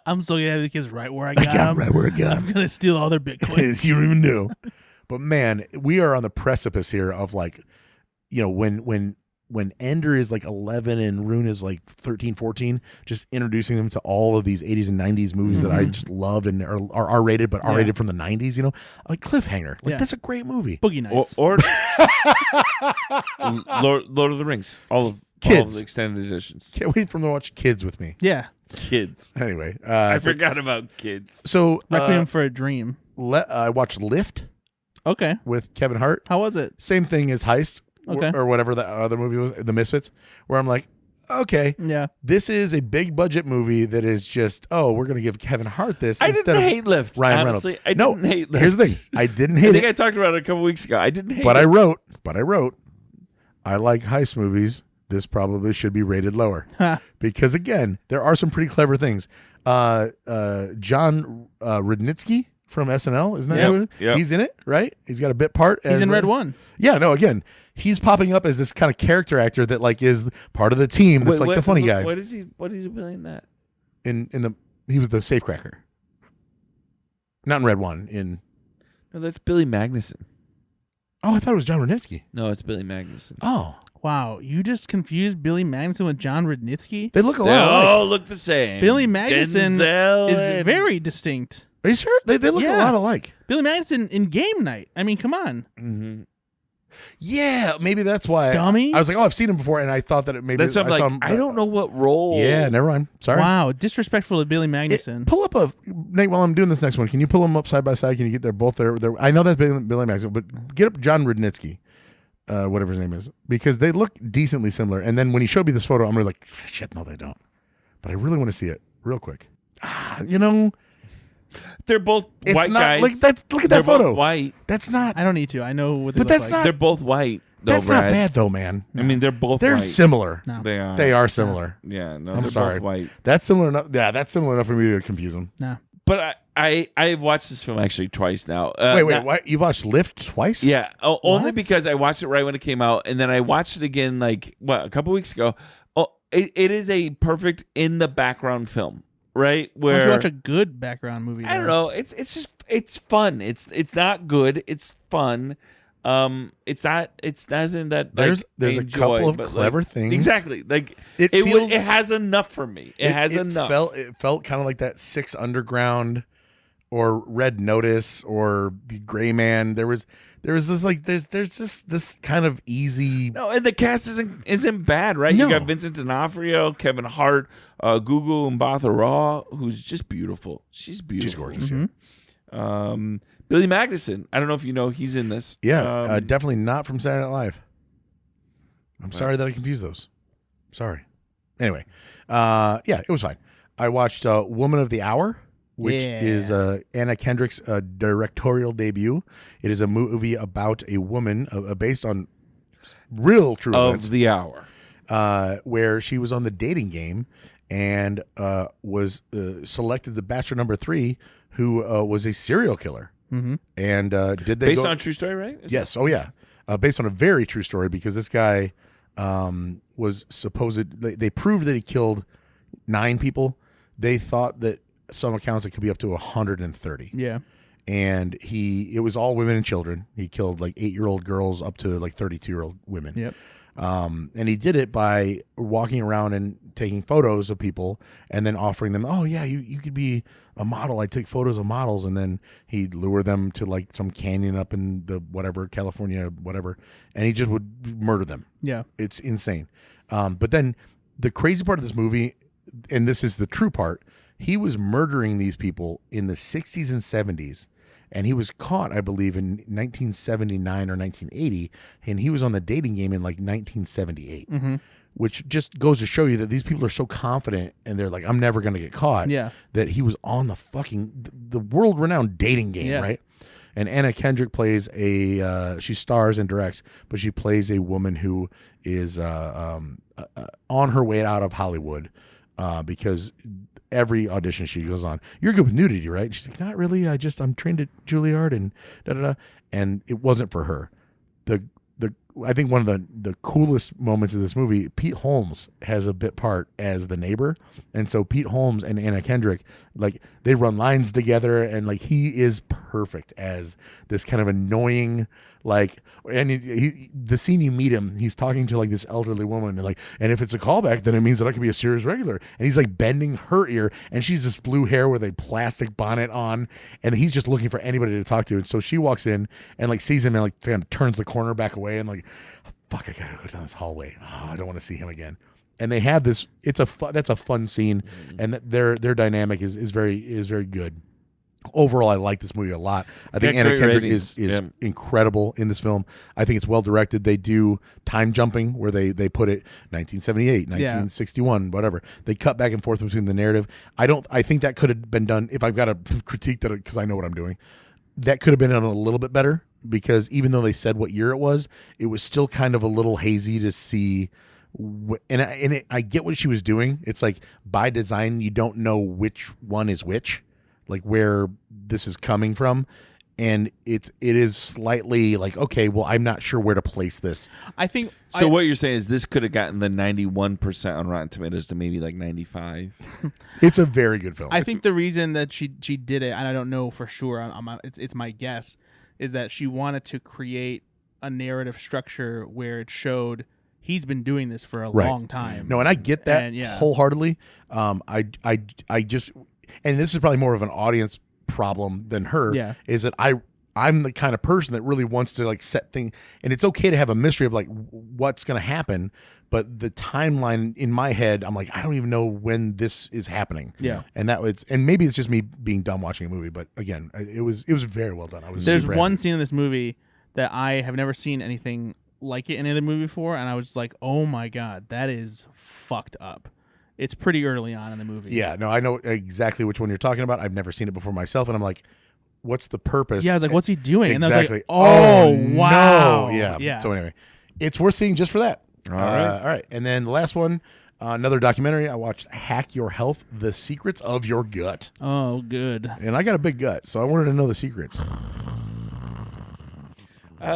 I'm so gonna have the kids right where I got them. Right where I got them. I'm gonna steal all their Bitcoins. You don't even know. But man, we are on the precipice here of like, when Ender is like 11 and Rune is like 13, 14, just introducing them to all of these 80s and 90s movies that I just loved and are R-rated, but R-rated from the 90s, like Cliffhanger. Like that's a great movie. Boogie Nights. Or Lord of the Rings. All of the extended editions. Can't wait for them to watch Kids with me. Yeah. Kids. Anyway. I forgot about Kids. So Requiem for a Dream. I watched Lift. Okay. With Kevin Hart. How was it? Same thing as Heist. Okay. Or whatever the other movie was, The Misfits, where I'm like, okay. Yeah. This is a big budget movie that is just, we're going to give Kevin Hart this I instead didn't of hate Lift. Ryan Honestly, Reynolds. I didn't hate Lift. Here's the thing. I didn't hate it. I talked about it a couple weeks ago. I didn't hate it. But I wrote, I like heist movies. This probably should be rated lower. Because again, there are some pretty clever things. John Rudnitsky from SNL. Isn't that Yep, who? yep. He's in it, right? He's got a bit part. He's in Red One. Yeah, no, again, he's popping up as this kind of character actor that like is part of the team. That's like the funny guy. What is he playing that? He was the safecracker. Not in Red One. No, that's Billy Magnuson. I thought it was John Rudnitsky. No, it's Billy Magnuson. Oh, Wow, you just confused Billy Magnuson with John Rudnitsky? they look a They lot alike. all look the same. Billy Magnuson Denzel is and- very distinct. Are you sure? They look a Yeah. lot alike. Billy Magnuson in Game Night. I mean, come on. Mhm. Yeah, maybe that's why. Dummy. I was like, I've seen him before, and I thought that it maybe That's what I'm I saw like. him. I don't know what role. Yeah, never mind. Sorry. Wow, disrespectful to Billy Magnuson. Pull up Nate, while I'm doing this next one, can you pull them up side by side? Can you get both there? I know that's Billy Magnuson, but get up John Rudnitsky, whatever his name is, because they look decently similar. And then when he showed me this photo, I'm really like, shit, no, they don't. But I really want to see it real quick. They're both It's white not guys. like that's. Look at They're that photo. both white. That's not. I don't need to. I know what they But look that's like. not- They're both white. Though, That's not Brad. bad though, man. I mean, they're both They're white. similar. No. They are. Similar. Yeah, no, I'm they're sorry. both white. That's similar enough. Yeah, that's similar enough for me to confuse them. No. But I've watched this film actually twice now. Wait, not- what? You've watched Lift twice? Yeah, only What? because I watched it right when it came out, and then I watched it again like a couple weeks ago. Oh, it is a perfect in the background film, right? Why don't Where you watch a good background movie? I don't then? know. It's fun. It's not good. It's fun. It's nothing that like, There's I a enjoy, couple of but, clever like, things. Exactly. Like It feels. it has enough for me. It has enough. It felt kind of like that Six Underground, or Red Notice, or the Gray Man. There was this like there's just this kind of easy. No, and the cast isn't bad, right? No. You got Vincent D'Onofrio, Kevin Hart, Gugu Mbatha Raw, who's just beautiful. She's beautiful. She's gorgeous. Mhm. Billy Magnuson. I don't know if you know he's in this. Yeah, definitely not from Saturday Night Live. I'm sorry that I confused those. Sorry. Anyway, yeah, it was fine. I watched Woman of the Hour, which is Anna Kendrick's directorial debut. It is a movie about a woman based on real true events, Of the hour. where she was on the dating game and was selected the Bachelor number 3, who was a serial killer. Mm-hmm. And did they Based go- on a true story, right? Yes. Oh, yeah. Based on a very true story, because this guy was supposed. They proved that he killed 9 people. They thought that some accounts it could be up to 130. Yeah. And it was all women and children. He killed like 8-year-old girls up to like 32-year-old women. Yep. And he did it by walking around and taking photos of people and then offering them, oh yeah, you could be a model. I take photos of models. And then he'd lure them to like some canyon up in the whatever, California, whatever. And he just would murder them. Yeah. It's insane. But then the crazy part of this movie, and this is the true part, he was murdering these people in the 60s and 70s. And he was caught, I believe, in 1979 or 1980, and he was on the dating game in like 1978, Mm-hmm. which just goes to show you that these people are so confident, and they're like, I'm never going to get caught, Yeah. that he was on the world-renowned dating game, Yeah. right? And Anna Kendrick plays she stars and directs, but she plays a woman who is on her way out of Hollywood because every audition she goes on, you're good with nudity, right? She's like, not really. I'm trained at Juilliard and da-da-da. And it wasn't for her. I think one of the coolest moments of this movie, Pete Holmes has a bit part as the neighbor. And so Pete Holmes and Anna Kendrick, like they run lines together, and like he is perfect as this kind of annoying, like, and the scene you meet him, he's talking to like this elderly woman, and if it's a callback, then it means that I could be a serious regular. And he's like bending her ear, and she's this blue hair with a plastic bonnet on, and he's just looking for anybody to talk to. And so she walks in and like sees him and like kind of turns the corner back away and like, fuck, I gotta go down this hallway. Oh, I don't want to see him again. And they have this. That's a fun scene, and their dynamic is very good. Overall, I like this movie a lot. I think Yeah, Anna great Kendrick ratings. is Yeah. incredible in this film. I think it's well directed. They do time jumping where they put it 1978, 1961, whatever. They cut back and forth between the narrative. I think that could have been done, if I've got to critique that because I know what I'm doing. That could have been done a little bit better, because even though they said what year it was still kind of a little hazy to see. I get what she was doing. It's like by design, you don't know which one is which. like where this is coming from. And it is slightly like, okay, well, I'm not sure where to place this. I think So what you're saying is this could have gotten the 91% on Rotten Tomatoes to maybe like 95. It's a very good film. I think the reason that she did it, and I don't know for sure, it's my guess, is that she wanted to create a narrative structure where it showed he's been doing this for a long time. No, and I get that And, wholehearedly. I just, and this is probably more of an audience problem than her. Yeah. Is that I'm the kind of person that really wants to like set things, and it's okay to have a mystery of like what's going to happen, but the timeline in my head, I'm like, I don't even know when this is happening. Yeah. And maybe it's just me being dumb watching a movie, but again, it was very well done. There's super one happy. scene in this movie that I have never seen anything like it in any other movie before, and I was just like, oh my God, that is fucked up. It's pretty early on in the movie. Yeah, no, I know exactly which one you're talking about. I've never seen it before myself, and I'm like, what's the purpose? Yeah, I was like, what's he doing? Exactly. And I was like, oh wow. no. Yeah. So anyway, it's worth seeing just for that. All right. All right. And then the last one, another documentary I watched, Hack Your Health: The Secrets of Your Gut. Oh, good. And I got a big gut, so I wanted to know the secrets.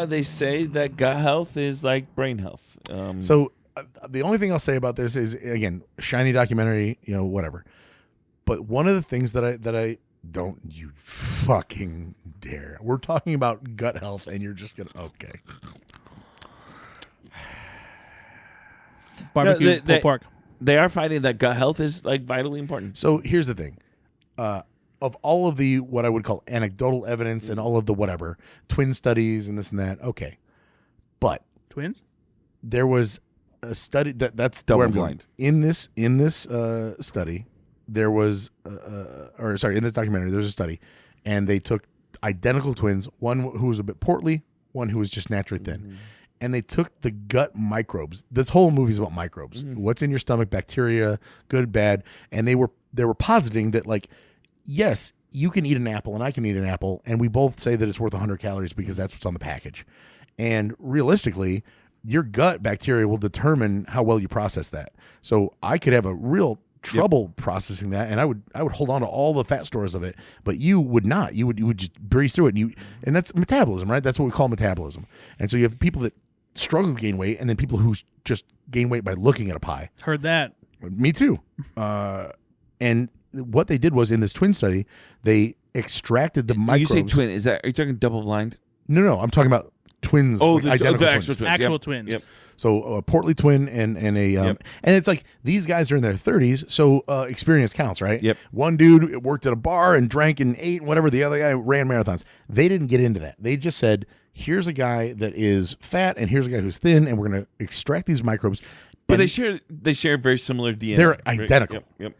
They say that gut health is like brain health. So the only thing I'll say about this is, again, shiny documentary, whatever. But one of the things that I don't you fucking dare. We're talking about gut health, and you're just gonna okay. Barbecue pulled pork. They are finding that gut health is like vitally important. So here's the thing. Of all of the what I would call anecdotal evidence and all of the whatever, twin studies and this and that, okay. But Twins? there was a study that's Double where I'm going. blind. In this study, there was in this documentary, there's a study, and they took identical twins, one who was a bit portly, one who was just naturally thin. Mm-hmm. And they took the gut microbes. This whole movie is about microbes. Mm-hmm. What's in your stomach, bacteria, good, bad. And they were positing that, like, yes, you can eat an apple and I can eat an apple, and we both say that it's worth 100 calories because that's what's on the package. And realistically, your gut bacteria will determine how well you process that. So I could have a real trouble processing that, and I would hold on to all the fat stores of it, but you would not. You would just breeze through it, and that's metabolism, right? That's what we call metabolism. And so you have people that struggle to gain weight, and then people who just gain weight by looking at a pie. Heard that. Me too. And what they did was, in this twin study, they extracted the microbes. You say twin, are you talking double blind? No, I'm talking about twins. Oh, like the identical actual twins. twins. Actual Yep. twins. Yep. So a portly twin and a Yep. and it's like these guys are in their 30s, so experience counts, right? Yep. One dude worked at a bar and drank and ate and whatever. The other guy ran marathons. They didn't get into that. They just said, here's a guy that is fat and here's a guy who's thin, and we're going to extract these microbes. But And they share very similar DNA. They're identical. Yep.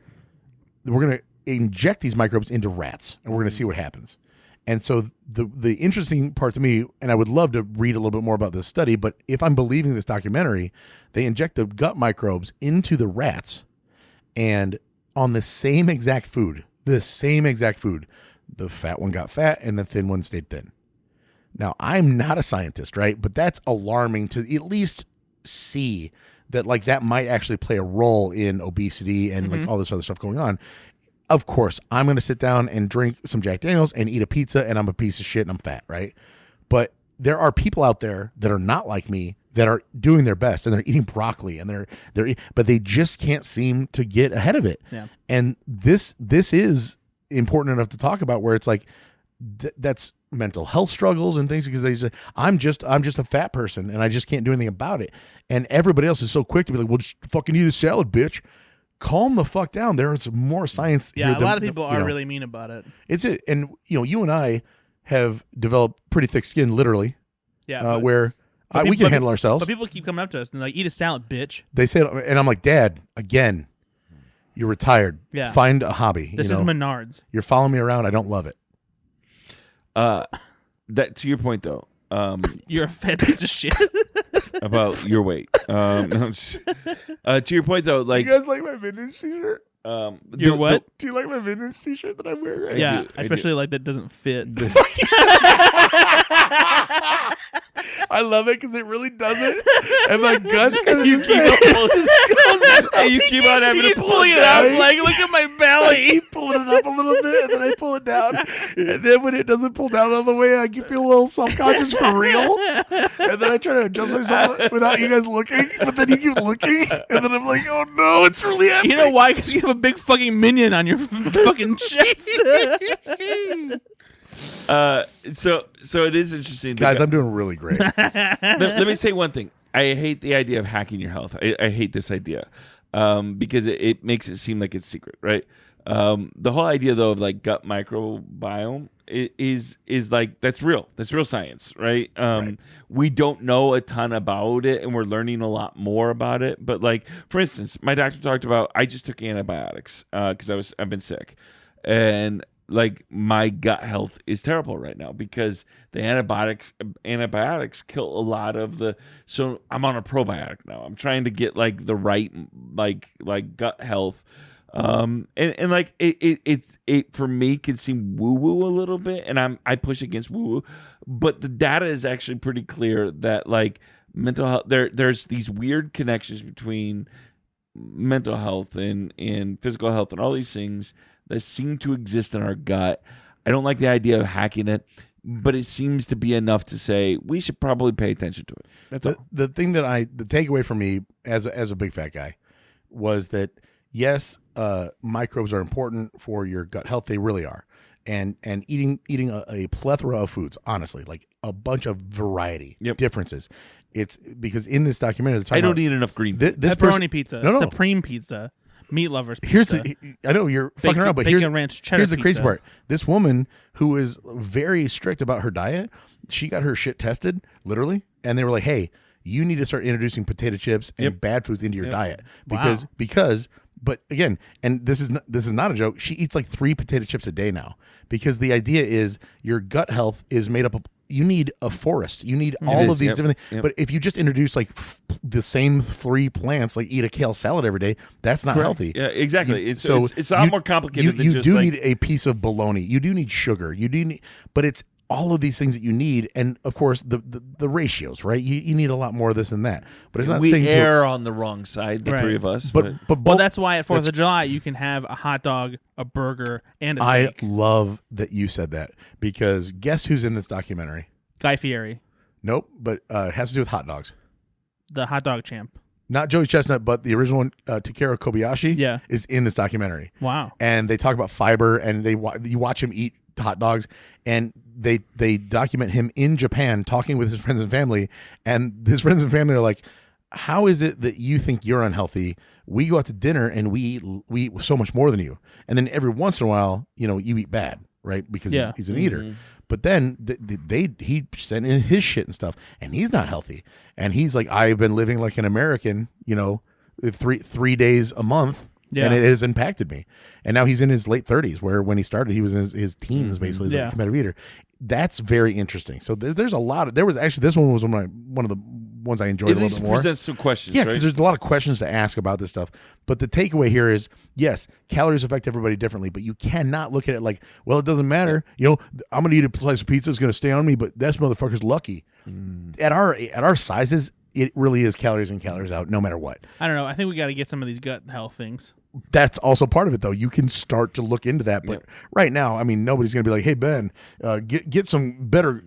we're going to inject these microbes into rats, and we're going to see what happens. And so the interesting part to me, and I would love to read a little bit more about this study, but if I'm believing this documentary, they inject the gut microbes into the rats, and on the same exact food, the fat one got fat and the thin one stayed thin. Now, I'm not a scientist, right? But that's alarming to at least see that, like, that might actually play a role in obesity and like all this other stuff going on. Of course, I'm going to sit down and drink some Jack Daniels and eat a pizza, and I'm a piece of shit and I'm fat, right? But there are people out there that are not like me that are doing their best, and they're eating broccoli, and but they just can't seem to get ahead of it. Yeah. And this is important enough to talk about, where it's like that's mental health struggles and things, because they say I'm just a fat person and I just can't do anything about it. And everybody else is so quick to be like, well, just fucking eat a salad, bitch. Calm the fuck down. There's more science Yeah, here a than, lot of people are know. really mean about it. It's it. And you and I have developed pretty thick skin, literally, Yeah. where we people- can handle ourselves. But people keep coming up to us and like, eat a salad, bitch. They say it, and I'm like, Dad, again, you're retired. Yeah. Find a hobby. This is Menards. You're following me around. I don't love it. That to your point though, You're a fat piece of shit. about your weight. To your point though, like you guys like my vintage t-shirt? You're what? Do you like my vintage t-shirt that I'm wearing? Right Yeah, do, I especially like that doesn't fit. I I love it because it really doesn't. And my gut's kind of You keep and you keep on having to pull it out. down. Like, look at my I belly. keep pulling it up a little bit, and then I pull it down. And then when it doesn't pull down all the way, I feel a little self-conscious for real. And then I try to adjust myself without you guys looking, but then you keep looking, and then I'm like, oh no, it's really happening. You know why? Because you have a big fucking minion on your fucking chest. So it is interesting. Guys, I'm doing really great. Let me say one thing. I hate the idea of hacking your health. I hate this idea because it makes it seem like it's secret, right? The whole idea, though, of like gut microbiome is like that's real. That's real science, right? Right. We don't know a ton about it, and we're learning a lot more about it. But like, for instance, my doctor talked about I just took antibiotics because I've been sick, and like my gut health is terrible right now because the antibiotics kill a lot of the. So I'm on a probiotic now. I'm trying to get like the right like gut health. And like it for me can seem woo woo a little bit, and I push against woo woo, but the data is actually pretty clear that like mental health there's these weird connections between mental health and physical health and all these things that seem to exist in our gut. I don't like the idea of hacking it, but it seems to be enough to say we should probably pay attention to it. That's all. The thing that the takeaway for me as a big fat guy was that yes, microbes are important for your gut health. They really are. And eating a plethora of foods, honestly, like a bunch of variety, differences. It's because in this documentary, I don't eat enough green. This Pepperoni pizza, No. Supreme pizza, meat lovers pizza. Here's the. I know you're fucking around, but bacon ranch cheddar here's the crazy pizza. part. This woman who is very strict about her diet, she got her shit tested, literally, and they were like, "Hey, you need to start introducing potato chips and bad foods into your diet because." But again, and this is not a joke. She eats like 3 potato chips a day now because the idea is your gut health is made up of. You need a forest. You need all of these different things. But if you just introduce like the same 3 plants, like eat a kale salad every day, that's not healthy. Yeah, exactly. It's a lot more complicated. You than just do like, need a piece of bologna. You do need sugar. You do need, but it's all of these things that you need, and of course the ratios, right? You need a lot more of this than that. But it's not we saying err on the wrong side, the three of us. But Well, that's why at 4th of July you can have a hot dog, a burger, and a steak. I love that you said that because guess who's in this documentary? Guy Fieri, Nope, but it has to do with hot dogs. the hot dog champ. Not Joey Chestnut, but the original one, Takeru Kobayashi, Yeah. is in this documentary. Wow. And they talk about fiber, and you watch him eat hot dogs, and they document him in Japan talking with his friends and family, and his friends and family are like, how is it that you think you're unhealthy? We go out to dinner and we eat so much more than you, and then every once in a while, you eat bad, right? Because he's an eater. But then he sent in his shit and stuff, and he's not healthy. And he's like, I've been living like an American, 3 days a month, and it has impacted me. And now he's in his late 30s, where when he started, he was in his teens, basically, as a competitive eater. That's very interesting. So there's a lot of. There was actually this one was one of the ones I enjoyed a little bit more. Presents some questions. Yeah, right? because there's a lot of questions to ask about this stuff. But the takeaway here is, yes, calories affect everybody differently, but you cannot look at it like, well, it doesn't matter. I'm going to eat a slice of pizza. It's going to stay on me, but that motherfucker's lucky. At our sizes, it really is calories in, calories out, no matter what. I don't know. I think we got to get some of these gut health things. That's also part of it, though. You can start to look into that, but right now, I mean, nobody's going to be like, "Hey, Ben, get some better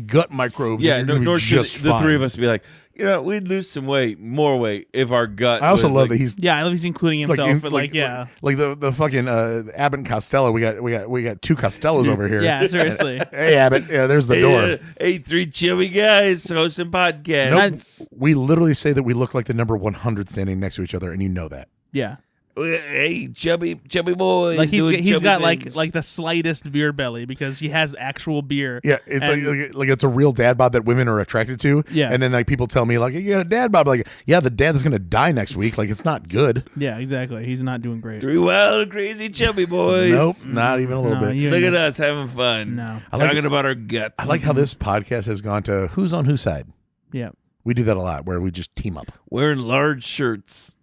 gut microbes." Yeah, nor should just the fine. three of us be like, we'd lose some weight, more weight, if our gut. I also was love like, that he's Yeah, I love he's including himself. like the fucking Abbott and Costello. We got 2 Costellos over here. Yeah, seriously. Hey, Abbott, there's the door. Hey, 3 chubby guys hosting podcasts. Nope. We literally say that we look like the number 100 standing next to each other, and you know that. Yeah. Hey, chubby boy. Like he's got like the slightest beer belly because he has actual beer. Yeah, it's like it's a real dad bod that women are attracted to. Yeah. And then like people tell me like, you got a dad bod, like, yeah, the dad is gonna die next week. Like, it's not good. Yeah, exactly. He's not doing great. 3 wild, crazy chubby boys. Nope, not even a little No, bit. you- Look at us having fun. No. Talking about our guts. I like how this podcast has gone to who's on whose side. Yeah. We do that a lot where we just team up. Wearing large shirts.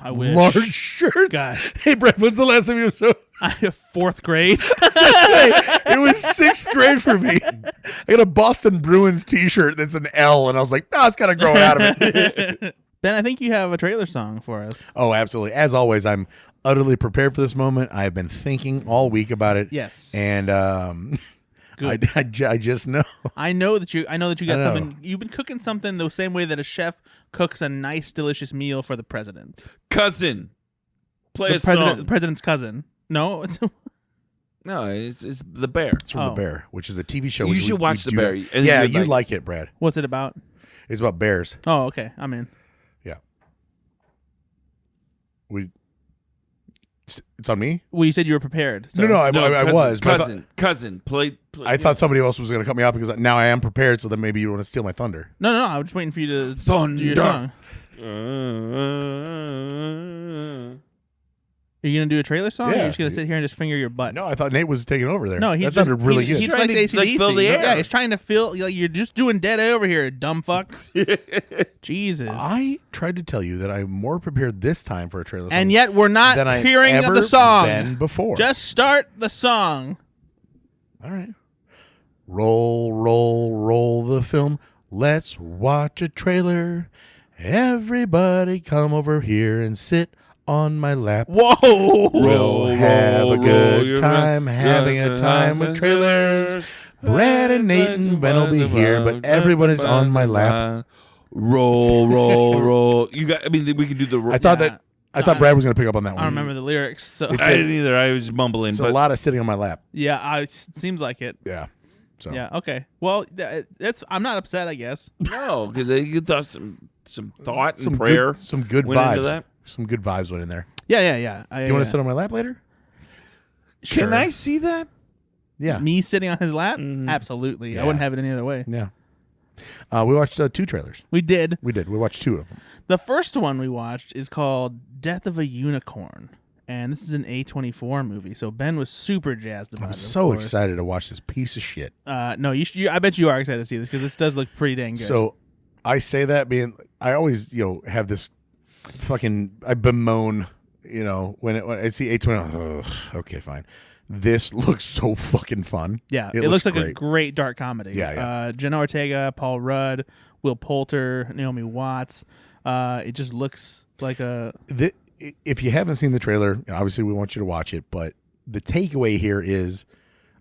I wish. Large shirts. Gosh. Hey, Brett, when's the last time you saw? I have fourth grade. It was 6th grade for me. I got a Boston Bruins T-shirt that's an L, and I was like, it's got to grow out of it. Ben, I think you have a trailer song for us. Oh, absolutely. As always, I'm utterly prepared for this moment. I have been thinking all week about it. Yes. And I just know. I know that you got I know. something. You've been cooking something the same way that a chef cooks a nice, delicious meal for the president. Cousin. Play a The song. president's cousin. No, it's No, it's The Bear. It's from The Bear, which is a TV show. You should watch The Bear. And Yeah, you'd you'd like it, Brad. what's it about? It's about bears. Oh, okay, I'm in. Yeah. It's on me? Well, you said you were prepared. So. No, I cousin, was. But cousin. Play. I thought somebody else was going to cut me off because now I am prepared, so then maybe you want to steal my thunder. No, I was just waiting for you to Thunder. do your song. Are you gonna do a trailer song? Or Yeah. are you just gonna sit here and just finger your butt? No, I thought Nate was taking over there. No, that sounded really good. He just Trying likes to, like, AC/DC. fill the air. Yeah, he's trying to fill. Like, you're just doing dead over here, dumb fuck. Jesus. I tried to tell you that I'm more prepared this time for a trailer song And yet we're not than I've hearing ever the song. been before. Just start the song. All right. Roll the film. Let's watch a trailer. Everybody come over here and sit on my lap. Whoa. We'll have a good time having a time with trailers. Brad and Nate and Ben will be here, but everybody's on my lap. Roll. You got. I mean, we can do the. I thought Brad was going to pick up on that one. I don't remember the lyrics, so I didn't either. I was mumbling. It's but a lot of sitting on my lap. yeah, it seems like it. Yeah. So Yeah. Okay. Well, I'm not upset. I guess. no, because you thought some thought some and prayer. some good went into vibes. that. Some good vibes went in there. Yeah. Do you want to sit on my lap later? Can I see that? Yeah. Me sitting on his lap? Mhm. Absolutely. Yeah. I wouldn't have it any other way. Yeah. We watched 2 trailers. We did. We watched 2 of them. The first one we watched is called Death of a Unicorn. And this is an A24 movie. So Ben was super jazzed about it. I'm of so course. excited to watch this piece of shit. No, I bet you are excited to see this because this does look pretty dang good. So I say that being, I always, have this I bemoan, when I see A24, okay, fine. This looks so fucking fun. yeah, it looks like great. a great dark comedy. Yeah. Jenna Ortega, Paul Rudd, Will Poulter, Naomi Watts. It just looks like a... If you haven't seen the trailer, obviously we want you to watch it, but the takeaway here is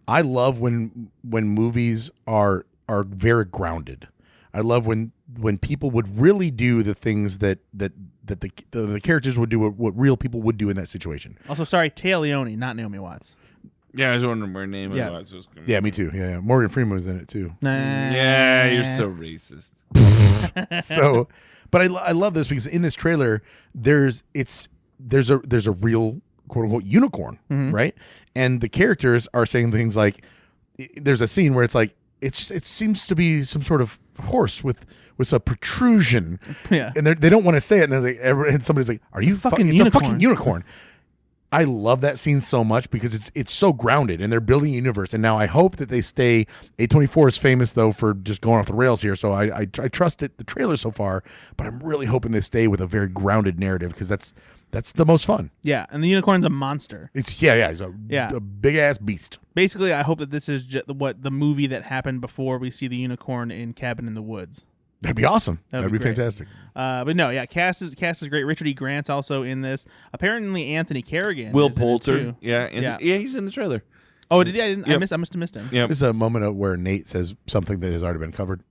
I love when movies are very grounded. I love when people would really do the things that the characters would do what real people would do in that situation. Also, sorry, Téa Leoni, not Naomi Watts. Yeah, I was wondering where her name Yeah. was. Yeah, me too. Yeah. Morgan Freeman was in it too. Yeah, you're so racist. So, but I love this because in this trailer there's a real quote unquote unicorn, right? And the characters are saying things like, there's a scene where it's like it seems to be some sort of horse with a protrusion, Yeah. and they don't want to say it, and somebody's like, "Are you fucking It's unicorn." a fucking unicorn." I love that scene so much because it's so grounded, and they're building a universe. And now I hope that they stay. A24 is famous though for just going off the rails here, so I trust the trailer so far, but I'm really hoping they stay with a very grounded narrative because that's the most fun. Yeah, and the unicorn's a monster. It's he's a big ass beast. Basically, I hope that this is what the movie that happened before we see the unicorn in Cabin in the Woods. That'd be awesome. That'd be great. fantastic. But no, yeah, cast is great. Richard E. Grant's also in this. Apparently, Anthony Kerrigan. Will is in it, Poulter. too. Yeah, Yeah. he's in the trailer. Oh, did he? I Yep. must have missed him. Yeah. This is a moment where Nate says something that has already been covered.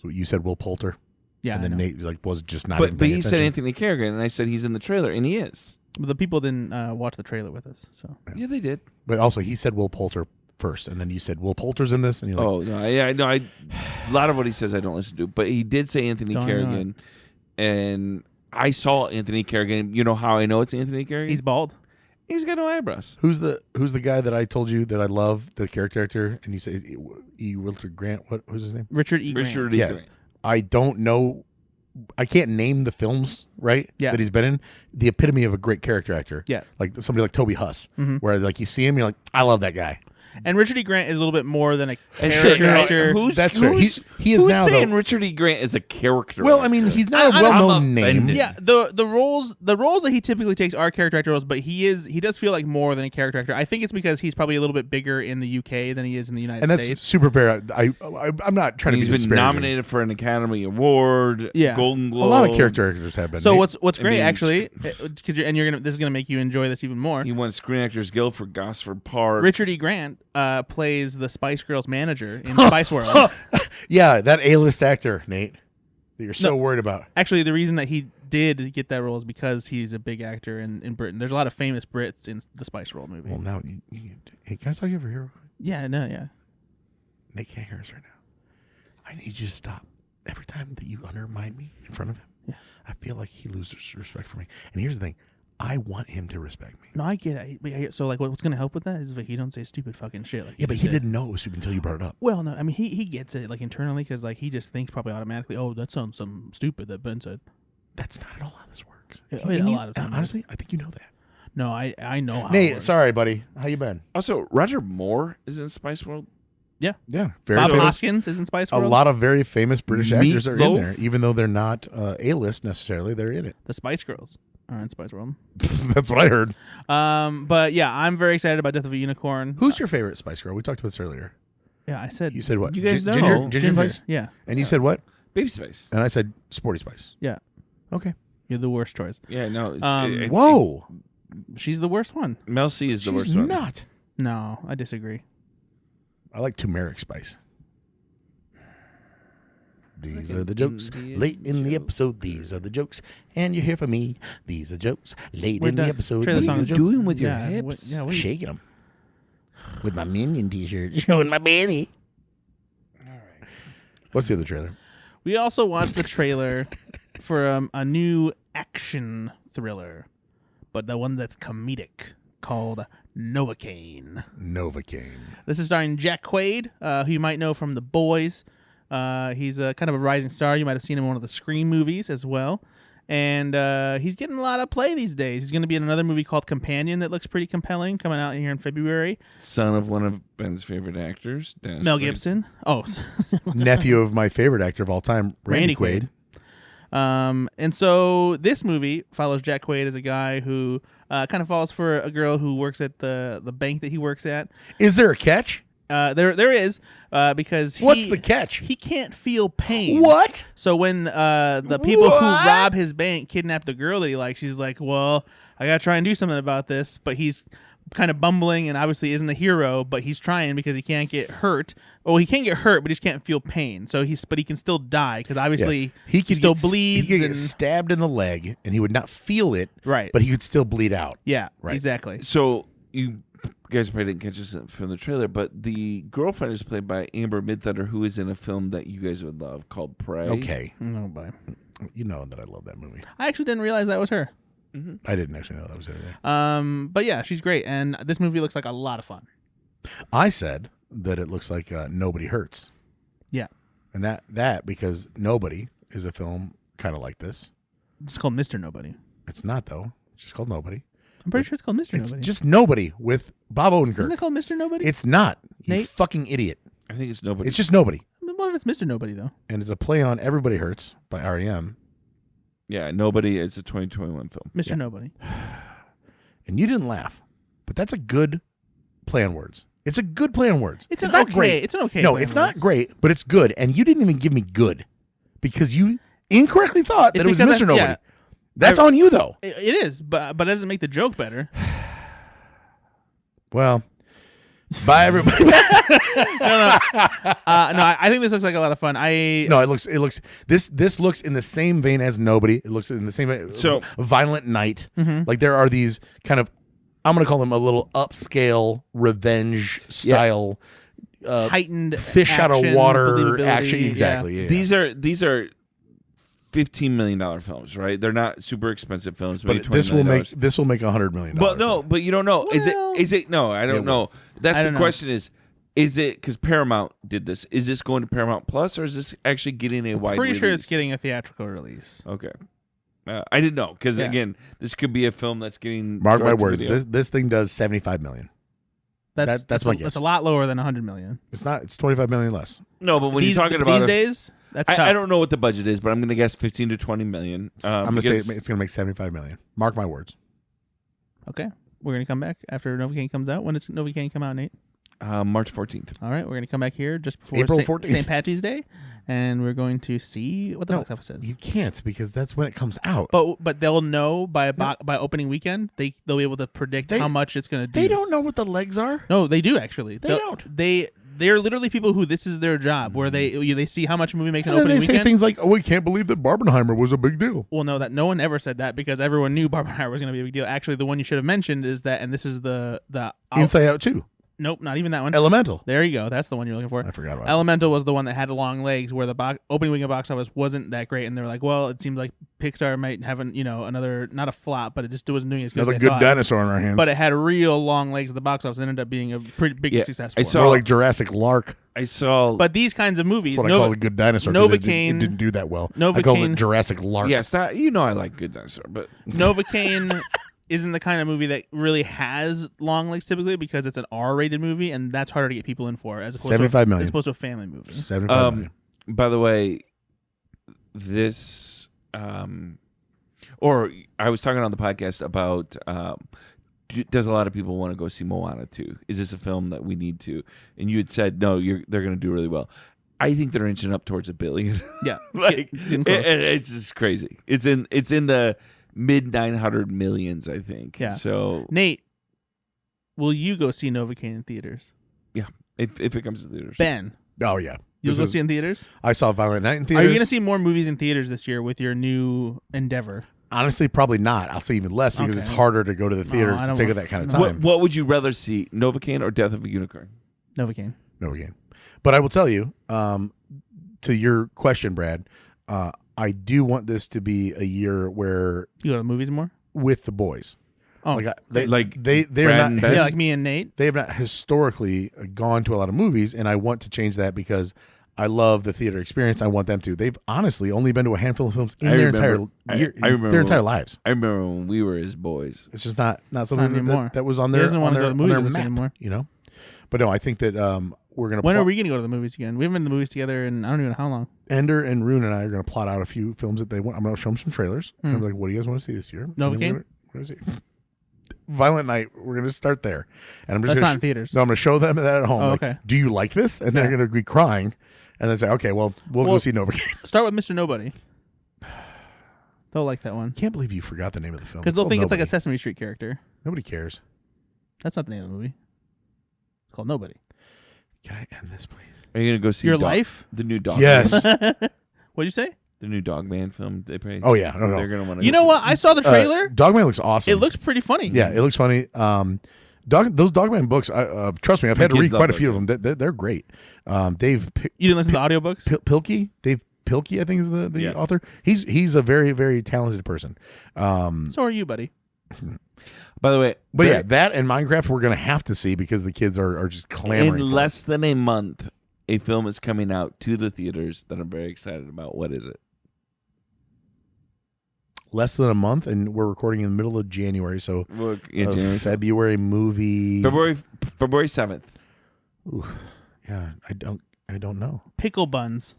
So you said Will Poulter, Yeah, and then I know. Nate was just not. But even paying he said attention. Anthony Kerrigan, and I said he's in the trailer, and he is. But the people didn't watch the trailer with us, so Yeah, they did. But also, he said Will Poulter first, and then you said Will Poulter's in this, and you're like, Oh no, a lot of what he says I don't listen to, but he did say Anthony Don't Kerrigan, and I saw Anthony Kerrigan. You know how I know it's Anthony Kerrigan? he's bald. He's got no eyebrows. Who's the guy that I told you that I love, the character actor, and you say E. Wilter Grant? Who's his name? Richard E. Grant. Richard E. Yeah. Grant. I don't know. I can't name the films, right? Yeah. That he's been in. The epitome of a great character actor. Yeah. Like somebody like Toby Huss, Mhm. where like you see him, you're like, I love that guy. And Richard E. Grant is a little bit more than a And character actor. Who's, That's fair. who's, He is who's now, saying though- Richard E. Grant is a character? Well, I mean, he's not a I'm well-known name. offended. Yeah, the roles that he typically takes are character actor roles, but he does feel like more than a character actor. I think it's because he's probably a little bit bigger in the UK than he is in the United And that's States. super fair. I'm not trying to he's be been disparaging. nominated for an Academy Award, Yeah. Golden A Globe. lot of character actors have been. So Nate. what's great mean, actually, this is gonna make you enjoy this even more. He won Screen Actors Guild for Gosford Park. Richard E. Grant plays the Spice Girls manager in Spice World. Yeah, that A-list actor, Nate, that you're so worried about. Actually, the reason that he did get that role is because he's a big actor in Britain. There's a lot of famous Brits in the Spice World movie. Well, now, hey, can I talk to you over here? Yeah, Nate can't hear us right now. I need you to stop. Every time that you undermine me in front of him, I feel like he loses respect for me. And here's the thing. I want him to respect me. No, I get it. So, like, what's going to help with that is if he don't say stupid fucking shit. Like Yeah, but just he did. didn't know it was stupid until you brought it up. Well, no, I mean, he gets it, like, internally, because, like, he just thinks probably automatically, oh, that sounds some stupid that Ben said. That's not at all how this works. Yeah, And a you- lot of times. honestly, I think you know that. No, I know how it Nate, works. sorry, buddy. How you been? Also, Roger Moore is in Spice World. Yeah, very Bob famous. Hoskins is in Spice A World. lot of very famous British actors are in Meatloaf? there, even though they're not A-list necessarily. They're in it. The Spice Girls are in Spice World. That's what I heard. But yeah, I'm very excited about Death of a Unicorn. Who's your favorite Spice Girl? We talked about this earlier. Yeah, I said You said what? You guys know. Ginger Spice? Yeah, And you said what? Baby Spice. And I said Sporty Spice. yeah. Okay. You're the worst choice. Yeah, no. It's, Whoa. She's the worst one. Mel C is the She's worst one. not. No, I disagree. I like turmeric spice. These are the jokes. Late in the episode, these are the jokes. And you're here for me. These are jokes. Late We're in done. the episode, Trailer these song are is jokes. doing with your Yeah, hips? what are you- Shaking them. With my Minion t-shirt. Showing my banny. What's the other trailer? We also watched the trailer for a new action thriller, but the one that's comedic, called Novocaine. Novocaine. This is starring Jack Quaid, who you might know from The Boys. He's a kind of a rising star. You might have seen him in one of the Scream movies as well. And he's getting a lot of play these days. He's going to be in another movie called Companion that looks pretty compelling, coming out here in February. Son of one of Ben's favorite actors, Dennis Mel Quaid. Gibson. Oh, Nephew of my favorite actor of all time, Randy Randy Quaid. and so this movie follows Jack Quaid as a guy who kind of falls for a girl who works at the bank that he works at. Is there a catch? There is because What's the catch? He can't feel pain. What? So when the people who What? rob his bank kidnap the girl that he likes, she's like, "Well, I gotta try and do something about this." But he's kind of bumbling and obviously isn't a hero, but he's trying because he can't get hurt. Well, he can't get hurt, but he just can't feel pain. So he can still die because obviously He could still get, bleeds. He could and, get stabbed in the leg, and he would not feel it. Right. But he could still bleed out. yeah, Right. exactly. So you guys probably didn't catch this from the trailer, but the girlfriend is played by Amber Midthunder, who is in a film that you guys would love called Prey. Okay. No, bye. You know that I love that movie. I actually didn't realize that was her. I didn't actually know that was her. But yeah, she's great, and this movie looks like a lot of fun. I said that it looks like Nobody Hurts. Yeah, And that because Nobody is a film kind of like this. it's called Mr. Nobody. It's not, though. It's just called Nobody. I'm pretty sure it's called Mr. It's Nobody. just Nobody with Bob Isn't Odenkirk. it called Mr. Nobody? It's not. You Nate? fucking idiot. I think it's nobody. It's just Nobody. What if it's Mr. Nobody though? And it's a play on Everybody Hurts by R.E.M. yeah, nobody. It's a 2021 film. Mr. Nobody. And you didn't laugh. But that's a good play on words. It's a good play on words. It's not okay. great. It's an okay. No, play it's on not words. great, but it's good. And you didn't even give me good because you incorrectly thought that It's it was because Mr. Nobody. yeah. That's on you, though. It is, but it doesn't make the joke better. Well, bye, everybody. No, I think this looks like a lot of fun. No, it looks. This looks in the same vein as Nobody. It looks in the same So- Violent Night. Mm-hmm. Like there are these kind of, I'm going to call them a little upscale revenge style. heightened Fish out of action, water believability, action. yeah. Exactly. Yeah. These are $15 million films, right? They're not super expensive films. Maybe but this $20 will million. make $100 million. But no, but you don't know. Well, is it? No, I don't it know. That's I the don't know. question. Is it because Paramount did this? Is this going to Paramount Plus, or is this actually getting a wide? Pretty sure release? it's getting a theatrical release. Okay. I didn't know because Yeah. again, this could be a film that's getting Mark my direct to words. video. This thing does $75 million. That's my guess. That's a lot lower than 100 million. It's not. It's 25 million less. No, but when you're talking about these days, that's tough. I don't know what the budget is, but I'm going to guess 15 to 20 million. I'm going to say it's going to make 75 million. Mark my words. Okay. We're going to come back after Novocaine comes out. When does Novocaine come out, Nate? March 14th. All right. We're going to come back here just before April 14th. St. Patrick's Day, and we're going to see what the box office is. You can't because that's when it comes out. But they'll know by opening weekend. They'll be able to predict how much it's going to do. They don't know what the legs are. No, they do actually. They don't. They're literally people who this is their job, where they see how much a movie makes an And opening they say weekend. things like, "Oh, we can't believe that Barbenheimer was a big deal." Well, no one ever said that because everyone knew Barbenheimer was going to be a big deal. Actually, the one you should have mentioned is that, and this is the Inside Out 2. Nope, not even that one. Elemental. There you go. That's the one you're looking for. I forgot about Elemental was the one that had the long legs, where the opening weekend box office wasn't that great, and they were like, "Well, it seems like Pixar might have another, not a flop, but it just wasn't doing as good Another as they good thought." dinosaur in our hands. But it had real long legs at the box office and ended up being a pretty big success. I For saw- More like Jurassic Lark. I saw. But these kinds of movies, That's what I call a good dinosaur. 'Cause it Novocaine didn't do that well. I call Novocaine- it Jurassic Lark. yes, that I like Good Dinosaur, but Novocaine isn't the kind of movie that really has long legs typically because it's an R-rated movie, and that's harder to get people in for as opposed 75 million. as opposed to a family movie. 75 million. by the way, this or I was talking on the podcast about does a lot of people want to go see Moana 2? Is this a film that we need to? And you had said no, they're going to do really well. I think they're inching up towards $1 billion. Yeah, It's just crazy. It's in the mid 900 millions, I think. Yeah. So Nate, will you go see Novocaine in theaters? yeah, if it comes to theaters. Ben, Oh, yeah. you'll go see it in theaters? I saw Violent Night in Are theaters. you going to see more movies in theaters this year with your new endeavor? Honestly, probably not. I'll say even less because Okay. it's harder to go to the theater I to don't take want- that kind of no. time. What would you rather see, Novocaine or Death of a Unicorn? Novocaine. No game. But I will tell you, to your question, Brad, I do want this to be a year where You go to the movies more? with the boys. Oh, they're Brad not and Bess? yeah, like me and Nate. they have not historically gone to a lot of movies, and I want to change that because I love the theater experience. I want them to. They've honestly only been to a handful of films in I their remember- entire year, I remember their entire lives. I remember when we were his boys. It's just not something anymore. that was on He their doesn't wanna on go to the their, on movies their with us map, anymore. you know. But no, I think that we're gonna. When are we going to go to the movies again? We haven't been to the movies together in I don't even know how long. Ender and Rune and I are going to plot out a few films that they want. I'm going to show them some trailers. And I'm like, what do you guys want to see this year? And then Novocaine? we're gonna see Violent Night. We're going to start there, and I'm just That's gonna not in theaters. No, I'm going to show them that at home. Oh, like, okay. do you like this? And they're Yeah. going to be crying, and then say, okay, well, we'll go see Novocaine. Start with Mr. Nobody. They'll like that one. Can't believe you forgot the name of the film. Because they'll called think it's like a Nobody. Sesame Street character. Nobody cares. That's not the name of the movie. It's called Nobody. Can I end this, please? Are you going to go see Your Life? the new dog? Yes. What'd you say? The new Dogman film they play. Oh, yeah. No. They're going to want to. You know what? I saw the trailer. Dogman looks awesome. It looks pretty funny. Yeah, it looks funny. Those Dogman books, trust me, I've My had to kids read love quite a those, few of them. They're great. Dave You didn't listen to the audiobooks? Pilkey, Dave Pilkey, I think is the Yeah. author. He's a very, very talented person. So are you, buddy. By the way, But yeah, that and Minecraft we're gonna have to see because the kids are just clamoring. in for less than a month, a film is coming out to the theaters that I'm very excited about. What is it? less than a month, and we're recording in the middle of January, so Well, yeah, January. February movie. February 7th. Ooh, yeah, I don't know. Pickle buns.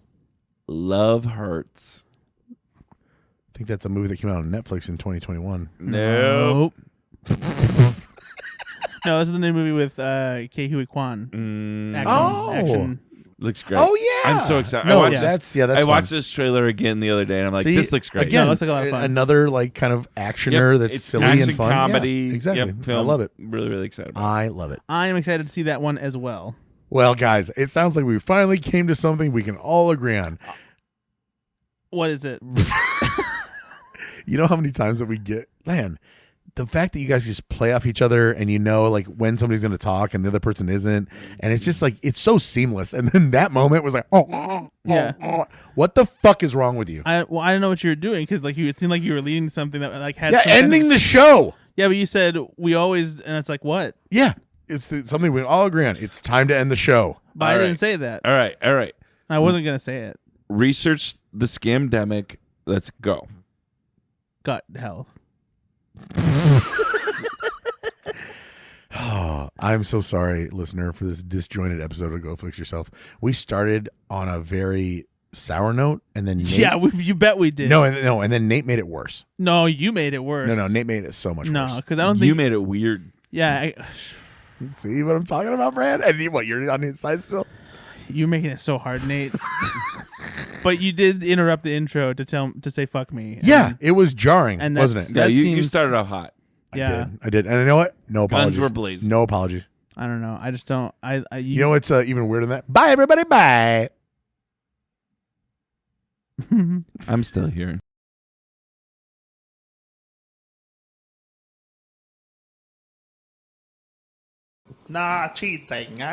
Love Hurts. I think that's a movie that came out on Netflix in 2021. No. Nope. No, this is the new movie with Ke Huy Quan. Action. Looks great. Oh yeah, I'm so excited. No, I watched that's I fun. watched this trailer again the other day, and I'm like, See, this looks great. Again, No, it looks like a lot of fun. Another like kind of actioner Yep, that's it's silly action and fun. comedy. Yeah, exactly. Yep, I film. love it. Really, really excited about it. I love it. I am excited to see that one as well. Well, guys, it sounds like we finally came to something we can all agree on. What is it? You know how many times that we get, man, the fact that you guys just play off each other and you know like when somebody's going to talk and the other person isn't, and it's just like it's so seamless. And then that moment was like, Yeah. What the fuck is wrong with you? I don't know what you were doing because like it seemed like you were leading something that like had Yeah, some kind of- ending the show. Yeah, but you said we always, and it's like what? Yeah, it's something we all agree on. It's time to end the show. But All I right. didn't say that. All right. I wasn't gonna say it. Research the scamdemic. Let's go. Gut health. Oh, I'm so sorry, listener, for this disjointed episode of Go Flix Yourself. We started on a very sour note, and then Nate, you bet we did. and then Nate made it worse. No, you made it worse. No, Nate made it so much No, worse. because I don't think You made it weird. Yeah, See what I'm talking about, Brad? And you're on his side still? you're making it so hard, Nate. But you did interrupt the intro to say "fuck me." Yeah, it was jarring, and wasn't it? Yeah, That you seems- started off hot. Yeah, I did. And you know what? No apologies. Guns were blazing. No apologies. I don't know. I just don't. You know what's even weirder than that? Bye, everybody. Bye. I'm still here.หน้าชีดใส่ไง